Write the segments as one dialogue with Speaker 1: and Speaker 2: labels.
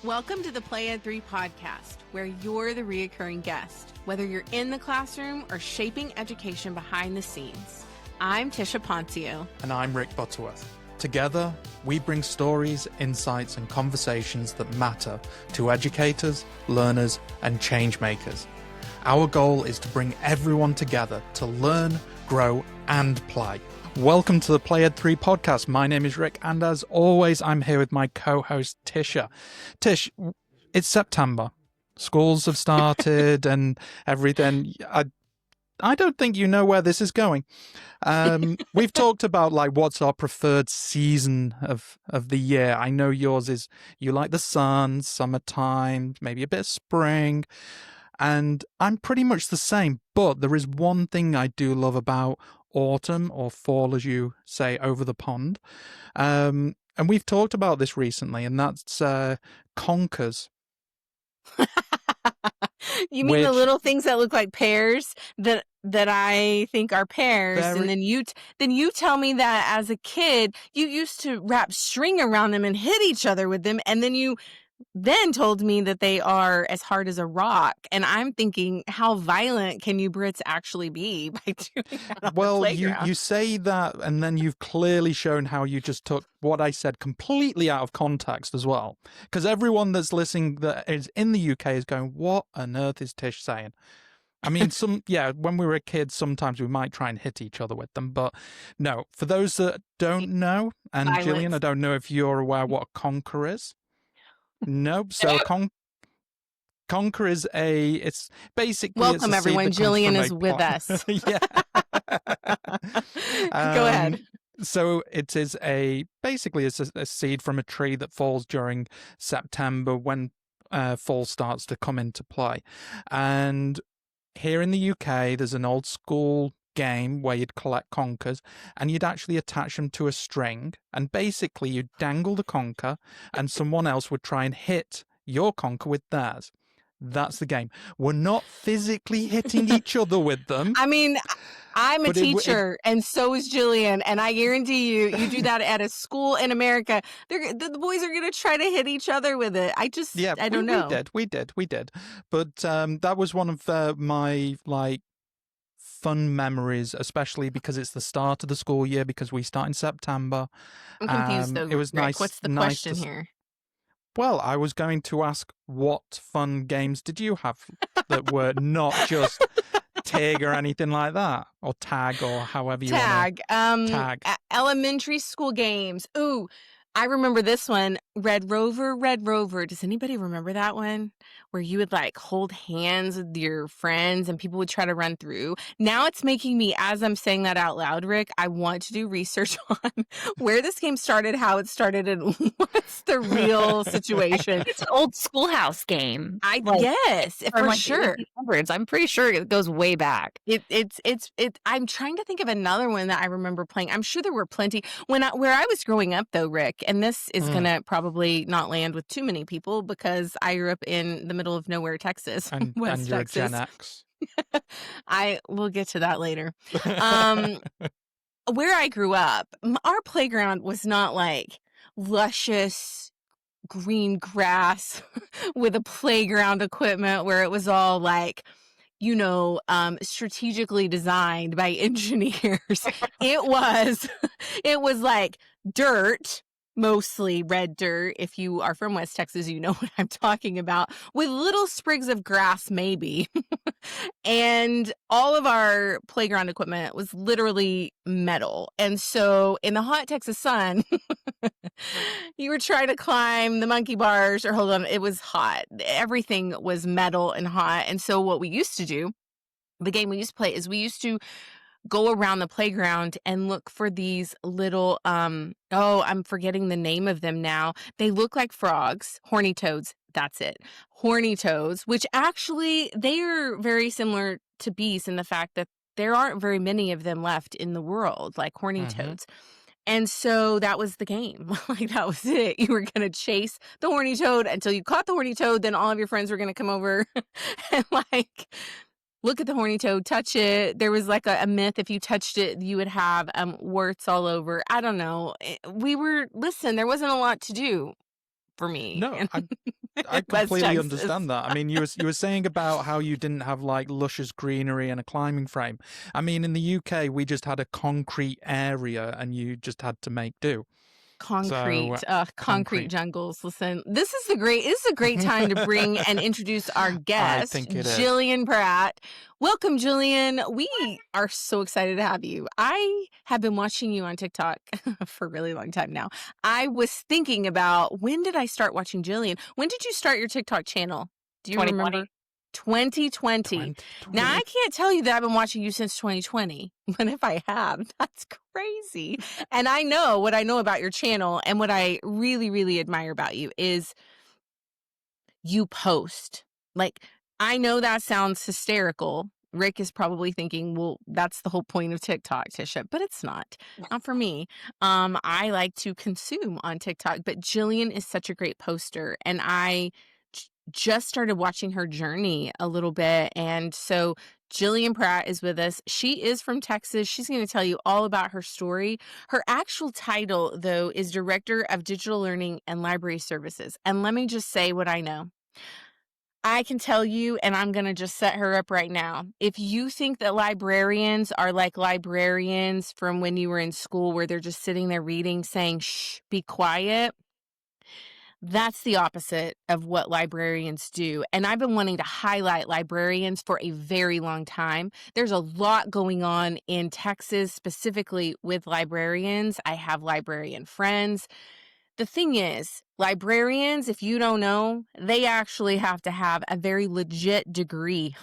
Speaker 1: Welcome to the Play Ed 3 podcast, where you're the reoccurring guest, whether you're in the classroom or shaping education behind the scenes. I'm Tisha Poncio.
Speaker 2: And I'm Rick Butterworth. Together, we bring stories, insights, and conversations that matter to educators, learners, and change makers. Our goal is to bring everyone together to learn, grow, and play. Welcome to the Play Ed 3 podcast. My name is Rick, and as always, I'm here with my co-host, Tisha. Tish, it's September. Schools have started and everything. I don't think you know where this is going. We've talked about what's our preferred season of the year. I know yours is you like the sun, summertime, maybe a bit of spring. And I'm pretty much the same, but there is one thing I do love about autumn, or fall as you say over the pond. And we've talked about this recently, and that's conkers.
Speaker 1: You mean the little things that look like pears that I think are pears, and then you tell me that as a kid you used to wrap string around them and hit each other with them, and then you told me that they are as hard as a rock, and I'm thinking, how violent can you Brits actually be by doing that on the playground?
Speaker 2: You say that, and then you've clearly shown how you just took what I said completely out of context as well, because everyone that's listening that is in the UK is going, what on earth is Tish saying? I mean, when we were kids, sometimes we might try and hit each other with them, but no, for those that don't know, and violence. Jillian, I don't know if you're aware what a conker is. Nope. So conker is it's basically...
Speaker 1: Welcome, everyone. Jillian is with us.
Speaker 2: Yeah.
Speaker 1: Go ahead.
Speaker 2: So it is basically it's a seed from a tree that falls during September when fall starts to come into play. And here in the UK, there's an old school game where you'd collect conkers and you'd actually attach them to a string, and basically you'd dangle the conker and someone else would try and hit your conker with theirs. That's the game. We're not physically hitting each other with them.
Speaker 1: I mean, I'm a teacher and so is Jillian, and I guarantee you do that at a school in America, the boys are going to try to hit each other with it. I don't know.
Speaker 2: We did. But that was one of my fun memories, especially because it's the start of the school year, because we start in September.
Speaker 1: I'm confused though.
Speaker 2: It was
Speaker 1: Rick,
Speaker 2: nice.
Speaker 1: What's the question here?
Speaker 2: Well, I was going to ask, what fun games did you have that were not just TIG or anything like that, or tag, or however you want to... Tag.
Speaker 1: Elementary school games. Ooh, I remember this one, Red Rover. Does anybody remember that one? Where you would hold hands with your friends and people would try to run through. Now it's making me, as I'm saying that out loud, Rick, I want to do research on where this game started, how it started, and what's the real situation.
Speaker 3: It's an old schoolhouse game.
Speaker 1: Yes, for sure.
Speaker 3: I'm pretty sure it goes way back.
Speaker 1: I'm trying to think of another one that I remember playing. I'm sure there were plenty. Where I was growing up, though, Rick, and this is going to probably not land with too many people because I grew up in the middle of nowhere, Texas,
Speaker 2: and
Speaker 1: West
Speaker 2: you're
Speaker 1: Texas.
Speaker 2: Gen X.
Speaker 1: We'll get to that later. Where I grew up, our playground was not luscious green grass with a playground equipment where it was all strategically designed by engineers. It was dirt. Mostly red dirt. If you are from West Texas, you know what I'm talking about, with little sprigs of grass, maybe. And all of our playground equipment was literally metal. And so in the hot Texas sun, you were trying to climb the monkey bars, or hold on, it was hot. Everything was metal and hot. And so what we used to do, the game we used to play, is we used to go around the playground and look for these little, I'm forgetting the name of them now. They look like frogs, horny toads. That's it. Horny toads, which actually they are very similar to bees in the fact that there aren't very many of them left in the world, like horny toads. And so that was the game. That was it. You were going to chase the horny toad until you caught the horny toad. Then all of your friends were going to come over and look at the horny toad, touch it. There was a myth, if you touched it, you would have warts all over. I don't know. There wasn't a lot to do for me.
Speaker 2: No, I
Speaker 1: West
Speaker 2: completely
Speaker 1: Texas.
Speaker 2: understand that. I mean, you were saying about how you didn't have like luscious greenery and a climbing frame. I mean, in the UK, we just had a concrete area, and you just had to make do.
Speaker 1: Concrete,
Speaker 2: So,
Speaker 1: concrete jungles. Listen, this is a great time to bring and introduce our guest,
Speaker 2: think it is.
Speaker 1: Jillian Pratt. Welcome, Jillian. We are so excited to have you. I have been watching you on TikTok for a really long time now. I was thinking about, when did I start watching Jillian? When did you start your TikTok channel? Do you remember? 2020. Now, I can't tell you that I've been watching you since 2020, but if I have, that's crazy. And I know what I know about your channel, and what I really, really admire about you is you post. Like, I know that sounds hysterical. Rick is probably thinking, well, that's the whole point of TikTok, Tisha, but it's not for me. I like to consume on TikTok, but Jillian is such a great poster, and I just started watching her journey a little bit. And so Jillian Pratt is with us. She is from Texas. She's going to tell you all about her story. Her actual title, though, is Director of Digital Learning and Library Services. And let me just say what I know. I can tell you, and I'm going to just set her up right now. If you think that librarians are like librarians from when you were in school, where they're just sitting there reading, saying, shh, be quiet, that's the opposite of what librarians do. And I've been wanting to highlight librarians for a very long time. There's a lot going on in Texas, specifically with librarians. I have librarian friends. The thing is, librarians, if you don't know, they actually have to have a very legit degree.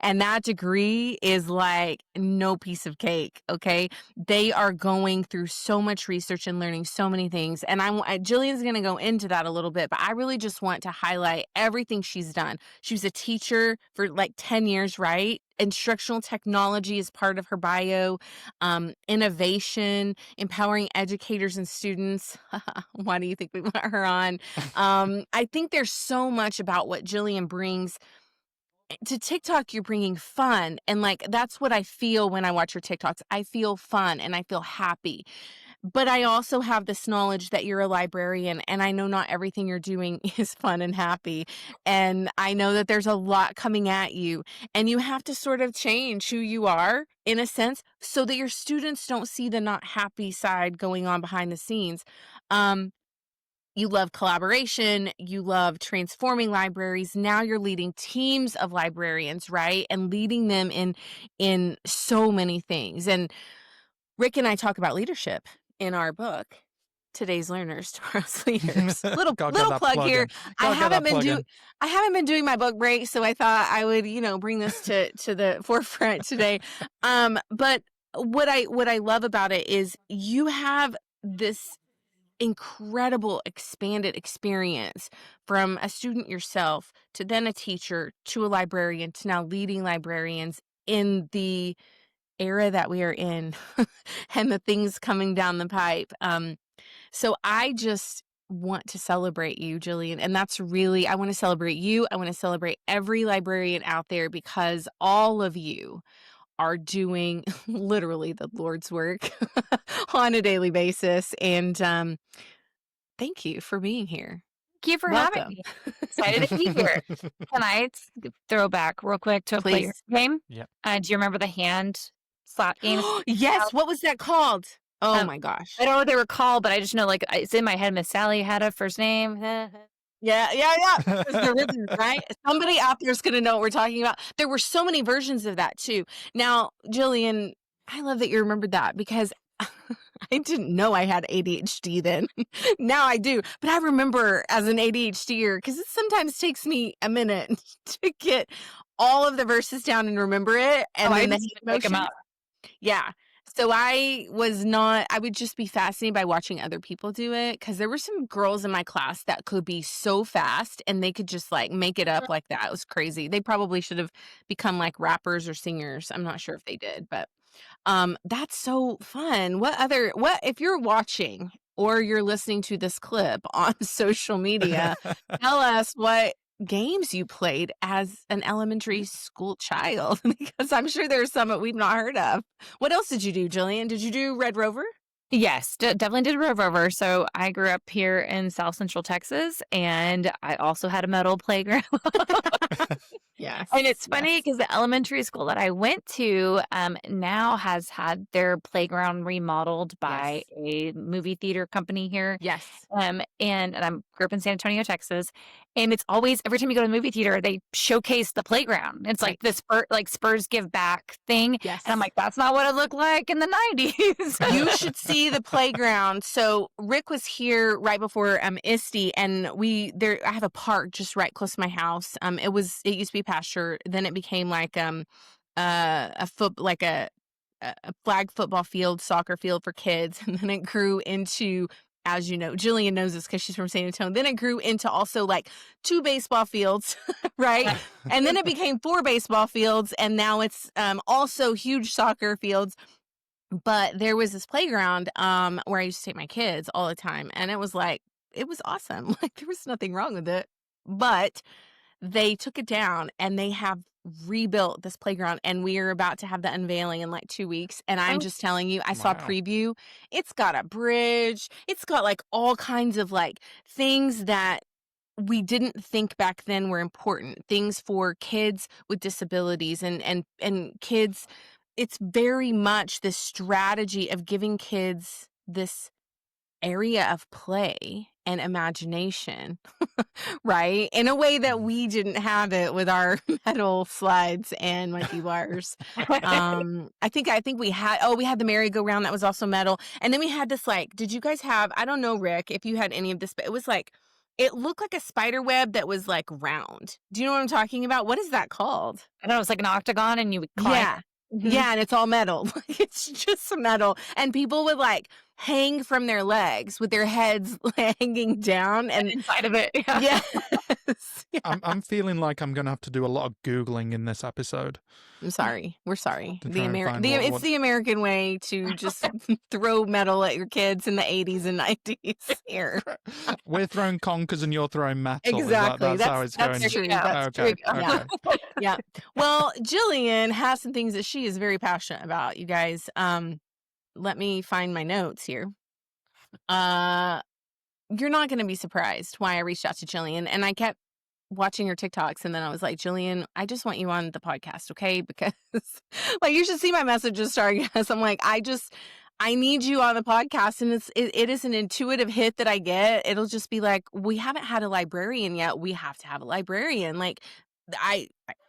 Speaker 1: And that degree is like no piece of cake, okay? They are going through so much research and learning so many things. And Jillian's going to go into that a little bit, but I really just want to highlight everything she's done. She was a teacher for like 10 years, right? Instructional technology is part of her bio. Innovation, empowering educators and students. Why do you think we want her on? I think there's so much about what Jillian brings to TikTok. You're bringing fun, and like, that's what I feel when I watch your TikToks. I feel fun and I feel happy. But I also have this knowledge that you're a librarian, and I know not everything you're doing is fun and happy. And I know that there's a lot coming at you, and you have to sort of change who you are, in a sense, so that your students don't see the not happy side going on behind the scenes. You love collaboration. You love transforming libraries. Now you're leading teams of librarians, right? And leading them in so many things. And Rick and I talk about leadership in our book, Today's Learners, Tomorrow's Leaders. Little plug here. I haven't been doing my book break, so I thought I would, bring this to the forefront today. But what I love about it is you have this incredible expanded experience from a student yourself to then a teacher to a librarian to now leading librarians in the era that we are in and the things coming down the pipe. So I just want to celebrate you, Jillian. And that's really, I want to celebrate you. I want to celebrate every librarian out there, because all of you are doing literally the Lord's work on a daily basis. And thank you for being here.
Speaker 3: Thank you for
Speaker 1: Welcome.
Speaker 3: having me. Excited to be here. Can I throw back real quick to a player game?
Speaker 2: Yep.
Speaker 3: Do you remember the hand slap game?
Speaker 1: Yes. What was that called? Oh my gosh.
Speaker 3: I don't know what they were called, but I just know, like, it's in my head. Miss Sally had a first name.
Speaker 1: Yeah. The rhythm, right? Somebody out there is going to know what we're talking about. There were so many versions of that too. Now, Jillian, I love that you remembered that, because I didn't know I had ADHD then. Now I do. But I remember as an ADHDer, because it sometimes takes me a minute to get all of the verses down and remember it. And then
Speaker 3: I just make them up.
Speaker 1: Yeah. So I would just be fascinated by watching other people do it, because there were some girls in my class that could be so fast and they could just like make it up like that. It was crazy. They probably should have become like rappers or singers. I'm not sure if they did, but that's so fun. What if you're watching or you're listening to this clip on social media, tell us what games you played as an elementary school child, because I'm sure there's some that we've not heard of. What else did you do, Jillian? Did you do Red Rover?
Speaker 3: Yes, definitely did Rove Rover. So I grew up here in South Central Texas, and I also had a metal playground.
Speaker 1: Yes.
Speaker 3: And it's funny
Speaker 1: Yes.
Speaker 3: because the elementary school that I went to now has had their playground remodeled by
Speaker 1: Yes.
Speaker 3: a movie theater company here.
Speaker 1: Yes.
Speaker 3: And I grew up in San Antonio, Texas, and it's always every time you go to the movie theater, they showcase the playground. It's like
Speaker 1: Right.
Speaker 3: this Spurs Give Back thing,
Speaker 1: Yes.
Speaker 3: and I'm like, that's not what it looked like in the '90s.
Speaker 1: You should see the playground. So Rick was here right before ISTE, and I have a park just right close to my house. It used to be pasture, then it became like a flag football field, soccer field for kids, and then it grew into, as you know, Jillian knows this because she's from San Antonio. Then it grew into also like 2 baseball fields, right? And then it became 4 baseball fields, and now it's also huge soccer fields. But there was this playground where I used to take my kids all the time, and it was awesome. Like there was nothing wrong with it. But they took it down and they have rebuilt this playground, and we are about to have the unveiling in like 2 weeks. And I'm just telling you, I saw a
Speaker 2: Wow.
Speaker 1: preview. It's got a bridge. It's got like all kinds of like things that we didn't think back then were important, things for kids with disabilities and kids. It's very much this strategy of giving kids this area of play and imagination, right? In a way that we didn't have it with our metal slides and monkey bars. I think we had the merry-go-round that was also metal. And then we had this like, did you guys have, I don't know, Rick, if you had any of this, but it was like, it looked like a spider web that was like round. Do you know what I'm talking about? What is that called?
Speaker 3: I know it's like an octagon, and you would climb.
Speaker 1: Yeah.
Speaker 3: Mhm.
Speaker 1: Yeah, and it's all metal. Like, it's just metal. And people would like hang from their legs with their heads hanging down and
Speaker 3: Inside of it. Yeah.
Speaker 1: yes. Yeah.
Speaker 2: I'm feeling like I'm going to have to do a lot of Googling in this episode.
Speaker 1: I'm sorry. We're sorry.
Speaker 2: To try and find
Speaker 1: It's the American way to just throw metal at your kids in the 80s and 90s here.
Speaker 2: We're throwing conkers and you're throwing metal.
Speaker 1: Exactly.
Speaker 2: That's how it's going.
Speaker 1: That's true.
Speaker 3: Yeah.
Speaker 1: That's
Speaker 2: Okay,
Speaker 1: true. Yeah.
Speaker 2: okay.
Speaker 1: Yeah. Well, Jillian has some things that she is very passionate about, you guys. Let me find my notes here. You're not going to be surprised why I reached out to Jillian, and I kept watching her TikToks, and then I was like, Jillian, I just want you on the podcast, okay? Because like you should see my messages starting us. I'm like, I need you on the podcast, and it is an intuitive hit that I get. It'll just be like, we haven't had a librarian yet. We have to have a librarian. Like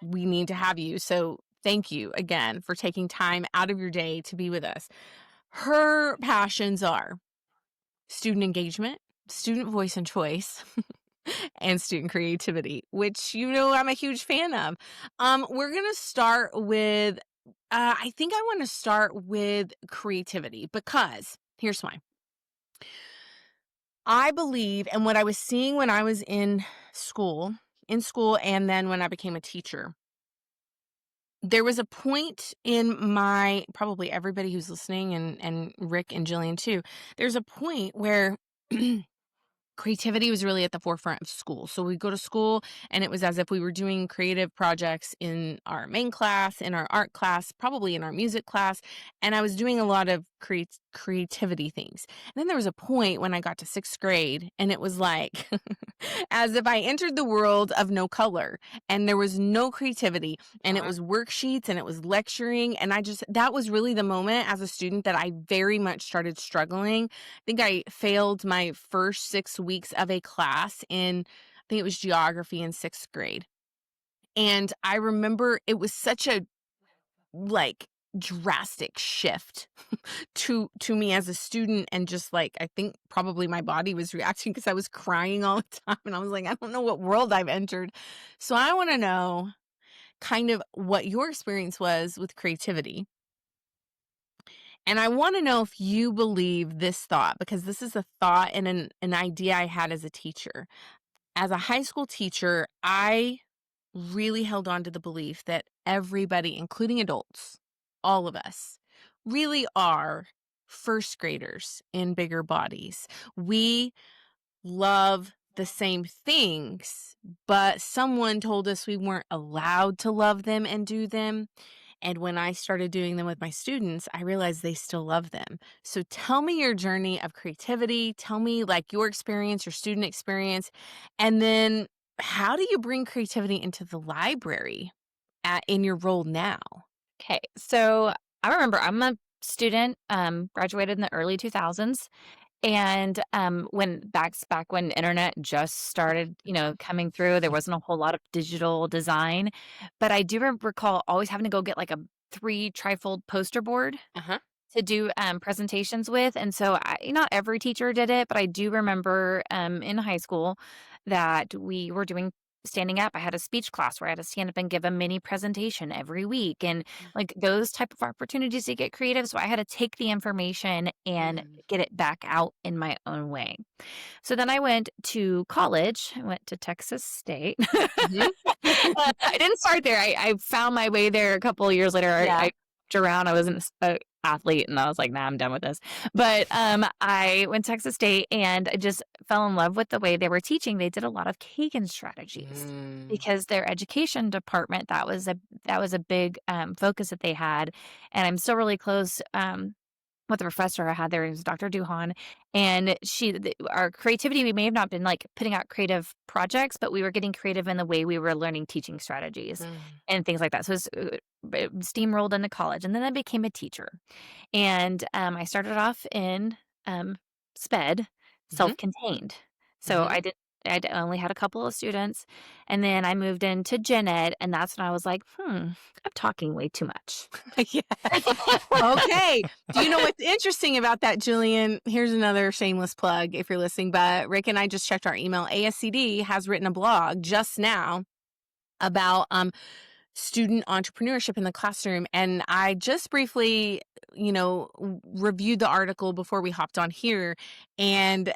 Speaker 1: we need to have you. So thank you again for taking time out of your day to be with us. Her passions are student engagement, student voice and choice, and student creativity, which I'm a huge fan of. We're going to start with, I think I want to start with creativity because here's why. I believe, and what I was seeing when I was in school, and then when I became a teacher, there was a point in probably everybody who's listening and Rick and Jillian too, there's a point where creativity was really at the forefront of school. So we go to school and it was as if we were doing creative projects in our main class, in our art class, probably in our music class. And I was doing a lot of creativity things. And then there was a point when I got to 6th grade and it was like as if I entered the world of no color and there was no creativity and it was worksheets and it was lecturing. And that was really the moment as a student that I very much started struggling. I think I failed my first 6 weeks of a class I think it was geography in 6th grade. And I remember it was such a like drastic shift to me as a student, and just like I think probably my body was reacting because I was crying all the time and I was like, I don't know what world I've entered. So I want to know kind of what your experience was with creativity. And I want to know if you believe this thought, because this is a thought and an idea I had as a teacher. As a high school teacher, I really held on to the belief that everybody, including adults, all of us, really are first graders in bigger bodies. We love the same things, but someone told us we weren't allowed to love them and do them. And when I started doing them with my students, I realized they still love them. So tell me your journey of creativity. Tell me like your experience, your student experience. And then how do you bring creativity into the library in your role now?
Speaker 3: Okay. So I remember I'm a student, graduated in the early 2000s. And back when internet just started, coming through, there wasn't a whole lot of digital design. But I do recall always having to go get like a three trifold poster board
Speaker 1: Uh-huh.
Speaker 3: to do presentations with. And so not every teacher did it, but I do remember in high school that we were doing standing up. I had a speech class where I had to stand up and give a mini presentation every week and like those type of opportunities to get creative. So I had to take the information and
Speaker 1: Mm.
Speaker 3: get it back out in my own way. So then I went to college. I went to Texas State.
Speaker 1: Mhm.
Speaker 3: I didn't start there. I found my way there a couple of years later.
Speaker 1: Yeah.
Speaker 3: I jumped around. I wasn't an athlete, and I was like, "Nah, I'm done with this." But I went to Texas State, and I just fell in love with the way they were teaching. They did a lot of Kagan strategies
Speaker 1: Mm.
Speaker 3: because their education department that was a big focus that they had, and I'm still really close. With the professor I had there, is Dr. Duhan, and our creativity, we may have not been like putting out creative projects, but we were getting creative in the way we were learning teaching strategies
Speaker 1: Mm.
Speaker 3: and things like that. So it steamrolled into college, and then I became a teacher, and I started off in SPED,
Speaker 1: Mhm.
Speaker 3: self-contained. So
Speaker 1: Mhm.
Speaker 3: I only had a couple of students, and then I moved into gen ed, and that's when I was like, I'm talking way too much.
Speaker 1: Yeah. Okay. Do you know what's interesting about that, Jillian? Here's another shameless plug if you're listening, but Rick and I just checked our email. ASCD has written a blog just now about student entrepreneurship in the classroom. And I just briefly, reviewed the article before we hopped on here. And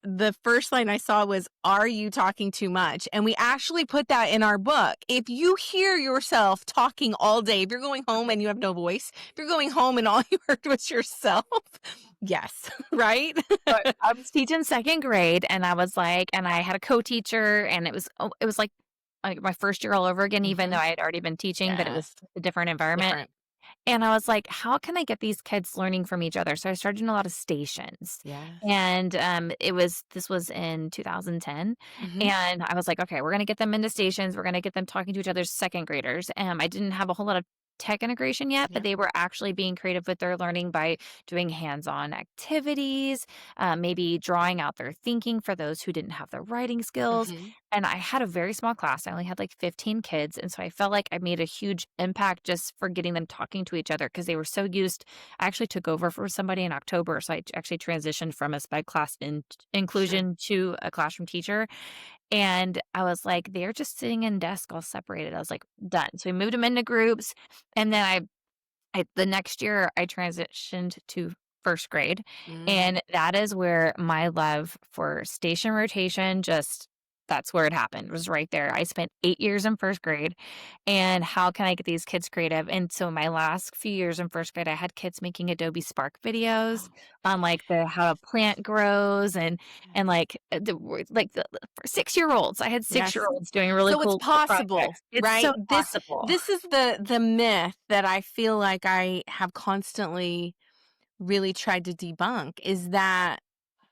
Speaker 1: the first line I saw was, "Are you talking too much?" And we actually put that in our book. If you hear yourself talking all day, if you're going home and you have no voice, if you're going home and all you heard was yourself, yes, right?
Speaker 3: But I was teaching second grade, and I was like, and I had a co-teacher, and it was like my first year all over again, even though
Speaker 1: Hmm.
Speaker 3: I had already been teaching, but it was
Speaker 1: Yes.
Speaker 3: a different environment.
Speaker 1: Different.
Speaker 3: And I was like, how can I get these kids learning from each other? So I started doing a lot of stations.
Speaker 1: Yes.
Speaker 3: And this was in 2010.
Speaker 1: Hmm.
Speaker 3: And I was like, okay, we're gonna get them into stations, we're gonna get them talking to each other, second graders. I didn't have a whole lot of tech integration yet, but
Speaker 1: Yeah.
Speaker 3: they were actually being creative with their learning by doing hands-on activities, maybe drawing out their thinking for those who didn't have the writing skills.
Speaker 1: Hmm.
Speaker 3: And I had a very small class. I only had like 15 kids. And so I felt like I made a huge impact just for getting them talking to each other because they were so used. I actually took over for somebody in October. So I actually transitioned from a sped class
Speaker 1: Sure.
Speaker 3: inclusion to a classroom teacher. And I was like, they're just sitting in desk all separated. I was like, done. So we moved them into groups. And then the next year I transitioned to first grade.
Speaker 1: Mm.
Speaker 3: And that is where my love for station rotation that's where it happened. It was right there. I spent 8 years in first grade, and how can I get these kids creative? And so my last few years in first grade, I had kids making Adobe Spark videos
Speaker 1: Oh,
Speaker 3: on like the how a plant grows and like for 6 year olds. I had six
Speaker 1: yes.
Speaker 3: year olds doing really
Speaker 1: So it's
Speaker 3: cool
Speaker 1: possible,
Speaker 3: projects. It's
Speaker 1: right?
Speaker 3: so possible.
Speaker 1: This is the myth that I feel like I have constantly really tried to debunk is that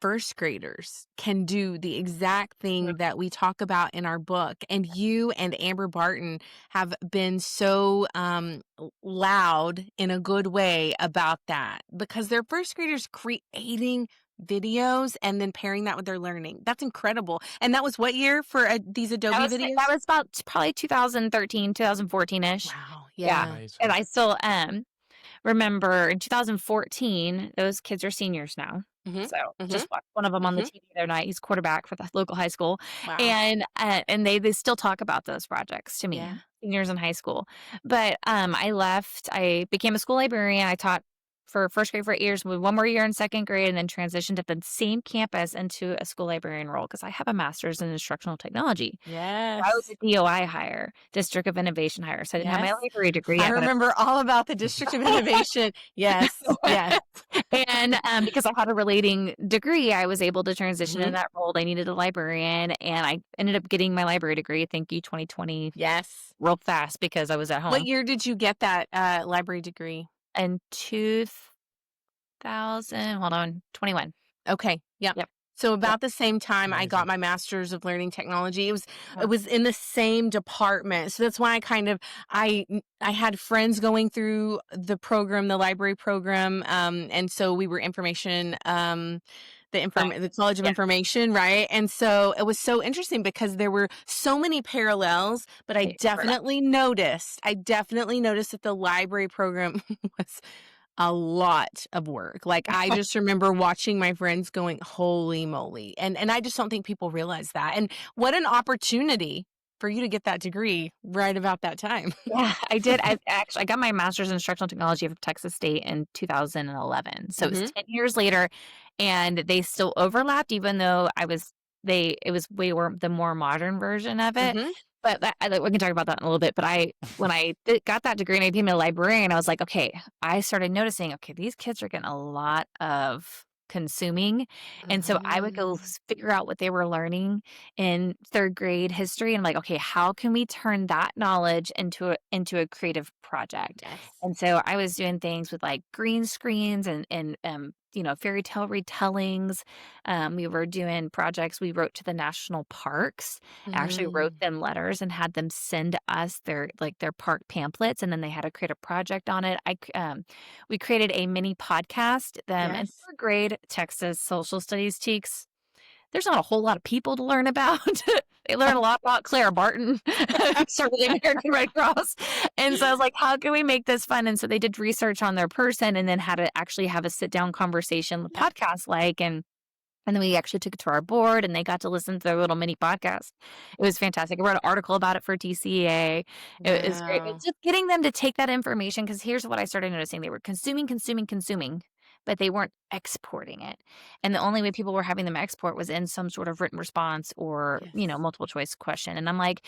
Speaker 1: first graders can do the exact thing that we talk about in our book. And you and Amber Barton have been so loud in a good way about that because they're first graders creating videos and then pairing that with their learning. That's incredible. And that was what year for these Adobe
Speaker 3: That
Speaker 1: videos?
Speaker 3: was about probably 2013, 2014-ish.
Speaker 1: Wow.
Speaker 3: Yeah,
Speaker 1: Yeah.
Speaker 3: and
Speaker 2: Amazing.
Speaker 3: I still, remember in 2014, those kids are seniors now.
Speaker 1: Mhm.
Speaker 3: So,
Speaker 1: Mhm.
Speaker 3: just watched one of them on the
Speaker 1: Mhm.
Speaker 3: TV the other night. He's quarterback for the local high school,
Speaker 1: Wow.
Speaker 3: and they still talk about those projects to me,
Speaker 1: Yeah.
Speaker 3: seniors in high school. But, I became a school librarian. I taught for first grade for 8 years, with one more year in second grade, and then transitioned at the same campus into a school librarian role because I have a master's in instructional technology. I was
Speaker 1: Yes.
Speaker 3: a DOI hire, District of Innovation hire, so I didn't have my
Speaker 1: Yes.
Speaker 3: library degree
Speaker 1: I
Speaker 3: yet, but
Speaker 1: remember all about the District of Innovation. Yes. Yes.
Speaker 3: and, because I had a relating degree, I was able to transition
Speaker 1: Mhm.
Speaker 3: in that role. They needed a librarian, and I ended up getting my library degree, thank you, 2020,
Speaker 1: Yes.
Speaker 3: real fast because I was at
Speaker 1: What
Speaker 3: home.
Speaker 1: year did you get that, library degree?
Speaker 3: In 2000, hold on, 21.
Speaker 1: Okay, yep.
Speaker 3: Yep,
Speaker 1: So
Speaker 3: yep.
Speaker 1: about the same time I got
Speaker 2: Amazing.
Speaker 1: my master's of learning technology. It was
Speaker 3: Uh-huh.
Speaker 1: it was in the same department. So that's why I had friends going through the program, the library program, and so we were information the College of
Speaker 3: Yeah,
Speaker 1: Information, right? And so it was so interesting because there were so many parallels, but I
Speaker 3: right, overlap.
Speaker 1: definitely noticed that the library program was a lot of work. Like, I just remember watching my friends going, "Holy moly." And I just don't think people realize that. And what an opportunity for you to get that degree right about that time.
Speaker 3: Yeah, I did. I got my master's in instructional technology from Texas State in 2011. So it was
Speaker 1: Mhm.
Speaker 3: 10 years later, and they still overlapped even though it was way the more modern version of it.
Speaker 1: Mhm.
Speaker 3: But we can talk about that in a little bit. But when I got that degree and I became a librarian, I was like, okay, I started noticing, okay, these kids are getting a lot of consuming. And so I would go
Speaker 1: Mhm.
Speaker 3: figure out what they were learning in third grade history and I'm like, okay, how can we turn that knowledge into a creative project?
Speaker 1: Yes.
Speaker 3: And so I was doing things with like green screens and fairy tale retellings. We were doing projects. We wrote to the national parks. I actually wrote
Speaker 1: Mm.
Speaker 3: them letters and had them send us their park pamphlets, and then they had to create a project on it. We created a mini podcast. In
Speaker 1: Yes.
Speaker 3: third grade, Texas social studies teaks, there's not a whole lot of people to learn about. They learn a lot about Clara Barton, who started the American Red Cross. And so I was like, how can we make this fun? And so they did research on their person and then had to actually have a sit down conversation,
Speaker 1: Yep.
Speaker 3: podcast like, and then we actually took it to our board and they got to listen to their little mini podcast. It was fantastic. I wrote an article about it for TCEA. It was great.
Speaker 1: Wow.
Speaker 3: It's just getting them to take that information because here's what I started noticing. They were consuming, but they weren't exporting it. And the only way people were having them export was in some sort of written response or,
Speaker 1: Yes.
Speaker 3: multiple choice question. And I'm like,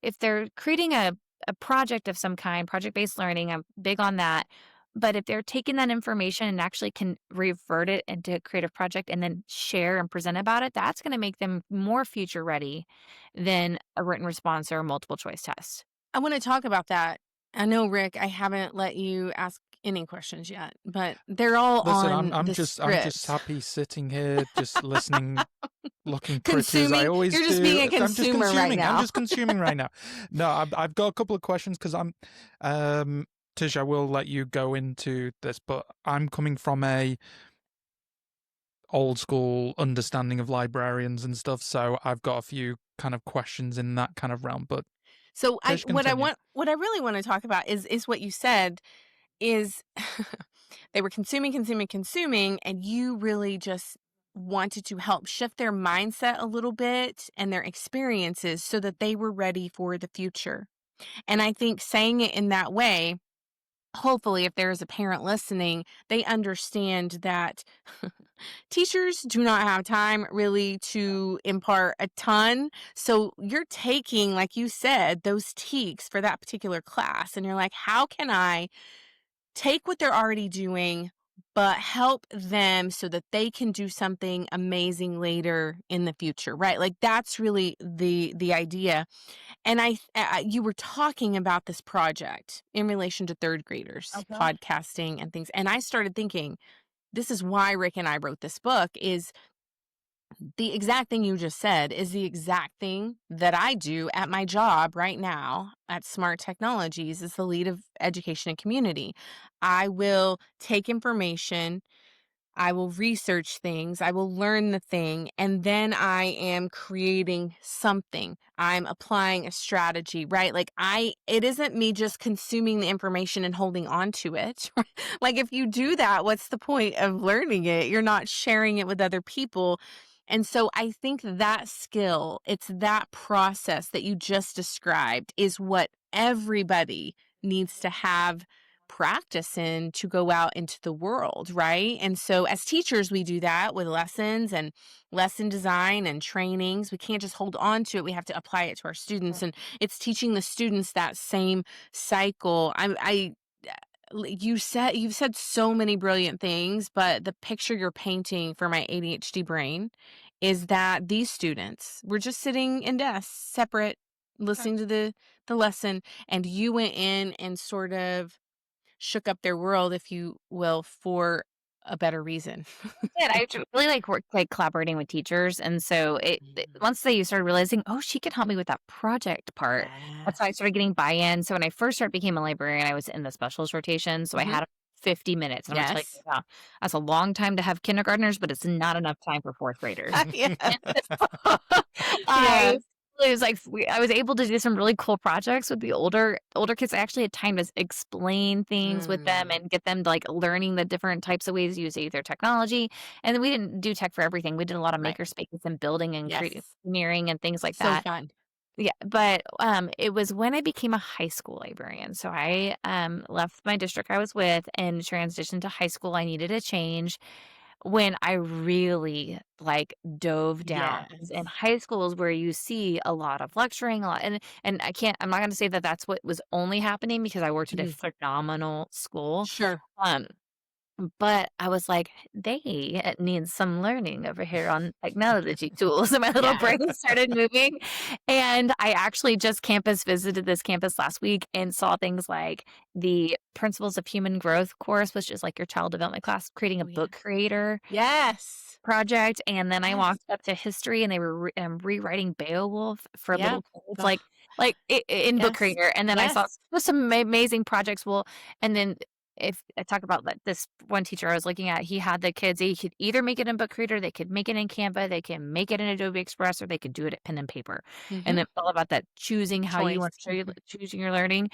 Speaker 3: if they're creating a project of some kind, project-based learning, I'm big on that. But if they're taking that information and actually can revert it into a creative project and then share and present about it, that's going to make them more future ready than a written response or a multiple choice test.
Speaker 1: I wanna talk about that. I know, Rick, I haven't let you ask any questions yet, but they're all
Speaker 2: Listen,
Speaker 1: on the
Speaker 2: I'm just
Speaker 1: script.
Speaker 2: happy sitting here, just listening, looking pretty as I
Speaker 1: Consuming
Speaker 2: always
Speaker 1: you're just being
Speaker 2: do.
Speaker 1: a
Speaker 2: I'm just
Speaker 1: consumer right
Speaker 2: consuming. I'm
Speaker 1: now.
Speaker 2: just consuming right now. No, I've got a couple of questions because Tish, I will let you go into this, but I'm coming from a old school understanding of librarians and stuff, so I've got a few kind of questions in that kind of realm. But
Speaker 1: So
Speaker 2: Tish, continue.
Speaker 1: what I really wanna talk about is what you said is they were consuming, and you really just wanted to help shift their mindset a little bit and their experiences so that they were ready for the future. And I think saying it in that way, hopefully, if there is a parent listening, they understand that teachers do not have time really to impart a ton. So you're taking, like you said, those teaks for that particular class, and you're like, how can I take what they're already doing, but help them so that they can do something amazing later in the future, right? Like, that's really the idea. And you were talking about this project in relation to third graders,
Speaker 3: Okay.
Speaker 1: podcasting and things, and I started thinking, this is why Rick and I wrote this book. Is the exact thing you just said is the exact thing that I do at my job right now at Smart Technologies as the lead of education and community. I will take information, I will research things, I will learn the thing, and then I am creating something. I'm applying a strategy, right? Like, it isn't me just consuming the information and holding on to it. Like, if you do that, what's the point of learning it? You're not sharing it with other people. And so I think that skill, it's that process that you just described is what everybody needs to have practice in to go out into the world, right? And so as teachers, we do that with lessons and lesson design and trainings. We can't just hold on to it. We have to apply it to our students. And it's teaching the students that same cycle. You've said so many brilliant things, but the picture you're painting for my ADHD brain is that these students were just sitting in desks separate, listening to the lesson, and you went in and sort of shook up their world, if you will, for a better reason.
Speaker 3: Yeah, I really like collaborating with teachers, and so once they started realizing, oh, she can help me with that project part. That's how I
Speaker 1: Yes.
Speaker 3: started getting buy-in. So when I first started became a librarian, I was in the specials rotation, so I
Speaker 1: Mhm.
Speaker 3: had 50 minutes. And I'm gonna tell you
Speaker 1: Yes.
Speaker 3: right now, that's a long time to have kindergartners, but it's not enough time for fourth graders.
Speaker 1: Yes.
Speaker 3: I
Speaker 1: Yes.
Speaker 3: it was like I was able to do some really cool projects with the older kids. I actually had time to explain things with them
Speaker 1: Mm.
Speaker 3: and get them like learning the different types of ways to use either technology. And then we didn't do tech for everything. We did a lot of
Speaker 1: Right.
Speaker 3: maker spaces and building and creating
Speaker 1: Yes.
Speaker 3: engineering and things like
Speaker 1: So
Speaker 3: that.
Speaker 1: fun.
Speaker 3: Yeah, but it was when I became a high school librarian. So I left my district I was with and transitioned to high school. I needed a change when I really, like, dove down, 'cause in
Speaker 1: Yes.
Speaker 3: high school is where you see a lot of lecturing, a lot and I'm not gonna say that that's what was only happening because I worked at a
Speaker 1: Mhm.
Speaker 3: phenomenal school,
Speaker 1: Sure.
Speaker 3: um, but I was like, "They need some learning over here on technology tools," and my little
Speaker 1: Yes.
Speaker 3: brain started moving, and I actually just campus visited this campus last week and saw things like the Principles of Human Growth course, which is like your child development class, creating a
Speaker 1: Oh,
Speaker 3: book
Speaker 1: yes.
Speaker 3: creator
Speaker 1: Yes.
Speaker 3: project, and then I
Speaker 1: Yes.
Speaker 3: walked up to history, and they were rewriting Beowulf for
Speaker 1: Yep.
Speaker 3: little kids,
Speaker 1: Ugh.
Speaker 3: like, I in Book
Speaker 1: Yes.
Speaker 3: Creator, and then I saw
Speaker 1: Yes.
Speaker 3: just some amazing projects, well and then if I talk about, like, this one teacher I was looking at, he had the kids, they could either make it in Book Creator, they could make it in Canva, they can make it in Adobe Express, or they could do it at pen and paper, and
Speaker 1: Mhm.
Speaker 3: then all about that choosing how you want
Speaker 1: Choice.
Speaker 3: to show your
Speaker 1: Mhm.
Speaker 3: choosing your learning,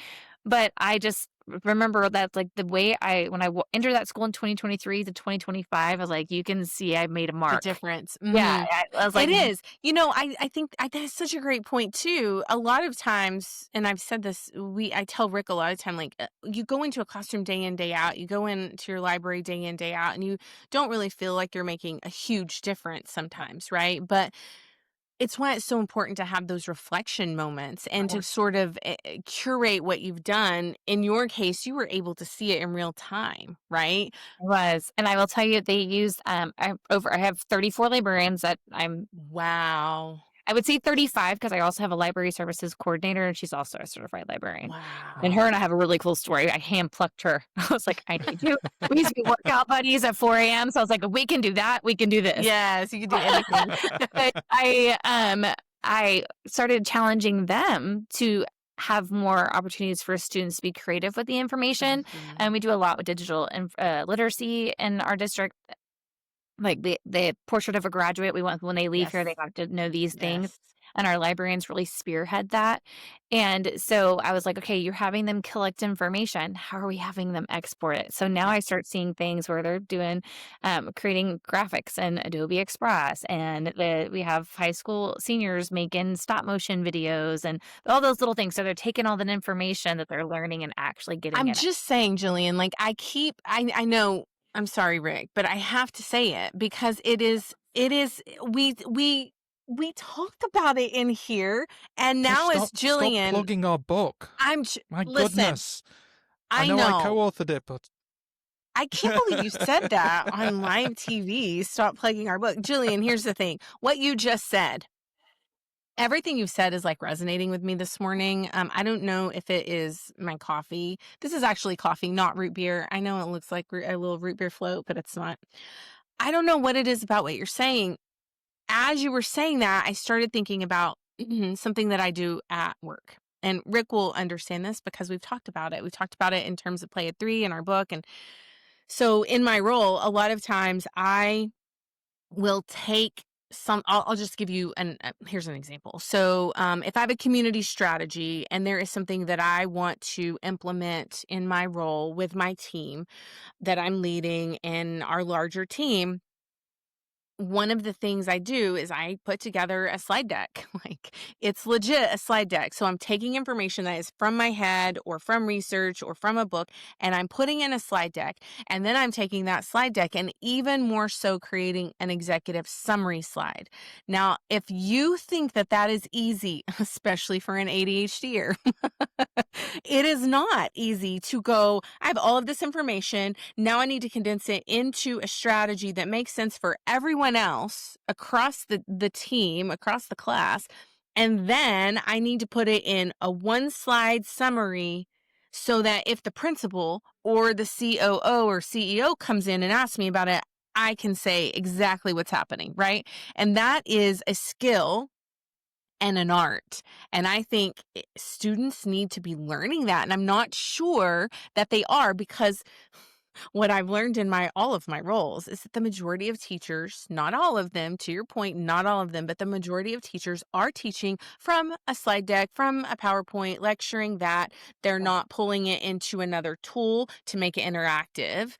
Speaker 3: but I just remember that, like, the way when I entered that school in 2023 to 2025, I was like, "You can see I made a
Speaker 1: The
Speaker 3: mark."
Speaker 1: difference.
Speaker 3: Yeah,
Speaker 1: Mhm.
Speaker 3: I was
Speaker 1: It
Speaker 3: like
Speaker 1: is. You know, I think that is such a great point too. A lot of times, and I've said this, I tell Rick a lot of time, like, you go into a classroom day in, day out, you go into your library day in, day out, and you don't really feel like you're making a huge difference sometimes, right? But it's why it's so important to have those reflection moments and to sort of curate what you've done. In your case, you were able to see it in real time, right?
Speaker 3: was, and I will tell you they used, I have 34 librarians that
Speaker 1: Wow.
Speaker 3: I would say 35 because I also have a library services coordinator, and she's also a certified librarian. And her
Speaker 1: Wow.
Speaker 3: and I have a really cool story. I hand plucked her. I was like, "I need you." We used to be workout buddies at 4 AM, so I was like, "We can do that, we can do this."
Speaker 1: Yes, you can do anything.
Speaker 3: But I started challenging them to have more opportunities for students to be creative with the information,
Speaker 1: Mhm.
Speaker 3: and we do a lot with digital literacy in our district. Like, the portrait of a graduate, we want when they leave here, they
Speaker 1: Yes.
Speaker 3: have to know these things,
Speaker 1: Yes.
Speaker 3: and our librarians really spearhead that, and so I was like, "Okay, you're having them collect information. How are we having them export it?" So now I start seeing things where they're doing, creating graphics in Adobe Express, and we have high school seniors making stop motion videos and all those little things, so they're taking all that information that they're learning and actually getting
Speaker 1: I'm
Speaker 3: it.
Speaker 1: just saying, Jillian, like I know I'm sorry, Rick, but I have to say it because it is we talked about it in here and
Speaker 2: Tish,
Speaker 1: now as
Speaker 2: stop
Speaker 1: Jillian,
Speaker 2: plugging our book. My
Speaker 1: listen,
Speaker 2: goodness. I
Speaker 1: I
Speaker 2: know I
Speaker 1: know.
Speaker 2: co-authored it, but
Speaker 1: I can't believe you said that on live TV. Stop plugging our book. Jillian, here's the thing. What you just said, everything you've said is like resonating with me this morning. I don't know if it is my coffee. This is actually coffee, not root beer. I know it looks like a little root beer float, but it's not. I don't know what it is about what you're saying. As you were saying that, I started thinking about something that I do at work. And Rick will understand this because we've talked about it. We've talked about it in terms of Play at 3 in our book. And so in my role, a lot of times I will take I'll just give you here's an example. So if I have a community strategy and there is something that I want to implement in my role with my team that I'm leading in our larger team, one of the things I do is I put together a slide deck. Like, it's legit a slide deck. So I'm taking information that is from my head or from research or from a book, and I'm putting in a slide deck. And then I'm taking that slide deck and even more so creating an executive summary slide. Now, if you think that that is easy, especially for an ADHDer, it is not easy to go, I have all of this information. Now I need to condense it into a strategy that makes sense for everyone else across the team, across the class. And then I need to put it in a one slide summary so that if the principal or the COO or CEO comes in and asks me about it, I can say exactly what's happening, right? And that is a skill and an art. And I think students need to be learning that. And I'm not sure that they are, because what I've learned in all of my roles is that the majority of teachers, not all of them, to your point, not all of them, but the majority of teachers are teaching from a slide deck, from a PowerPoint, lecturing that. They're not pulling it into another tool to make it interactive.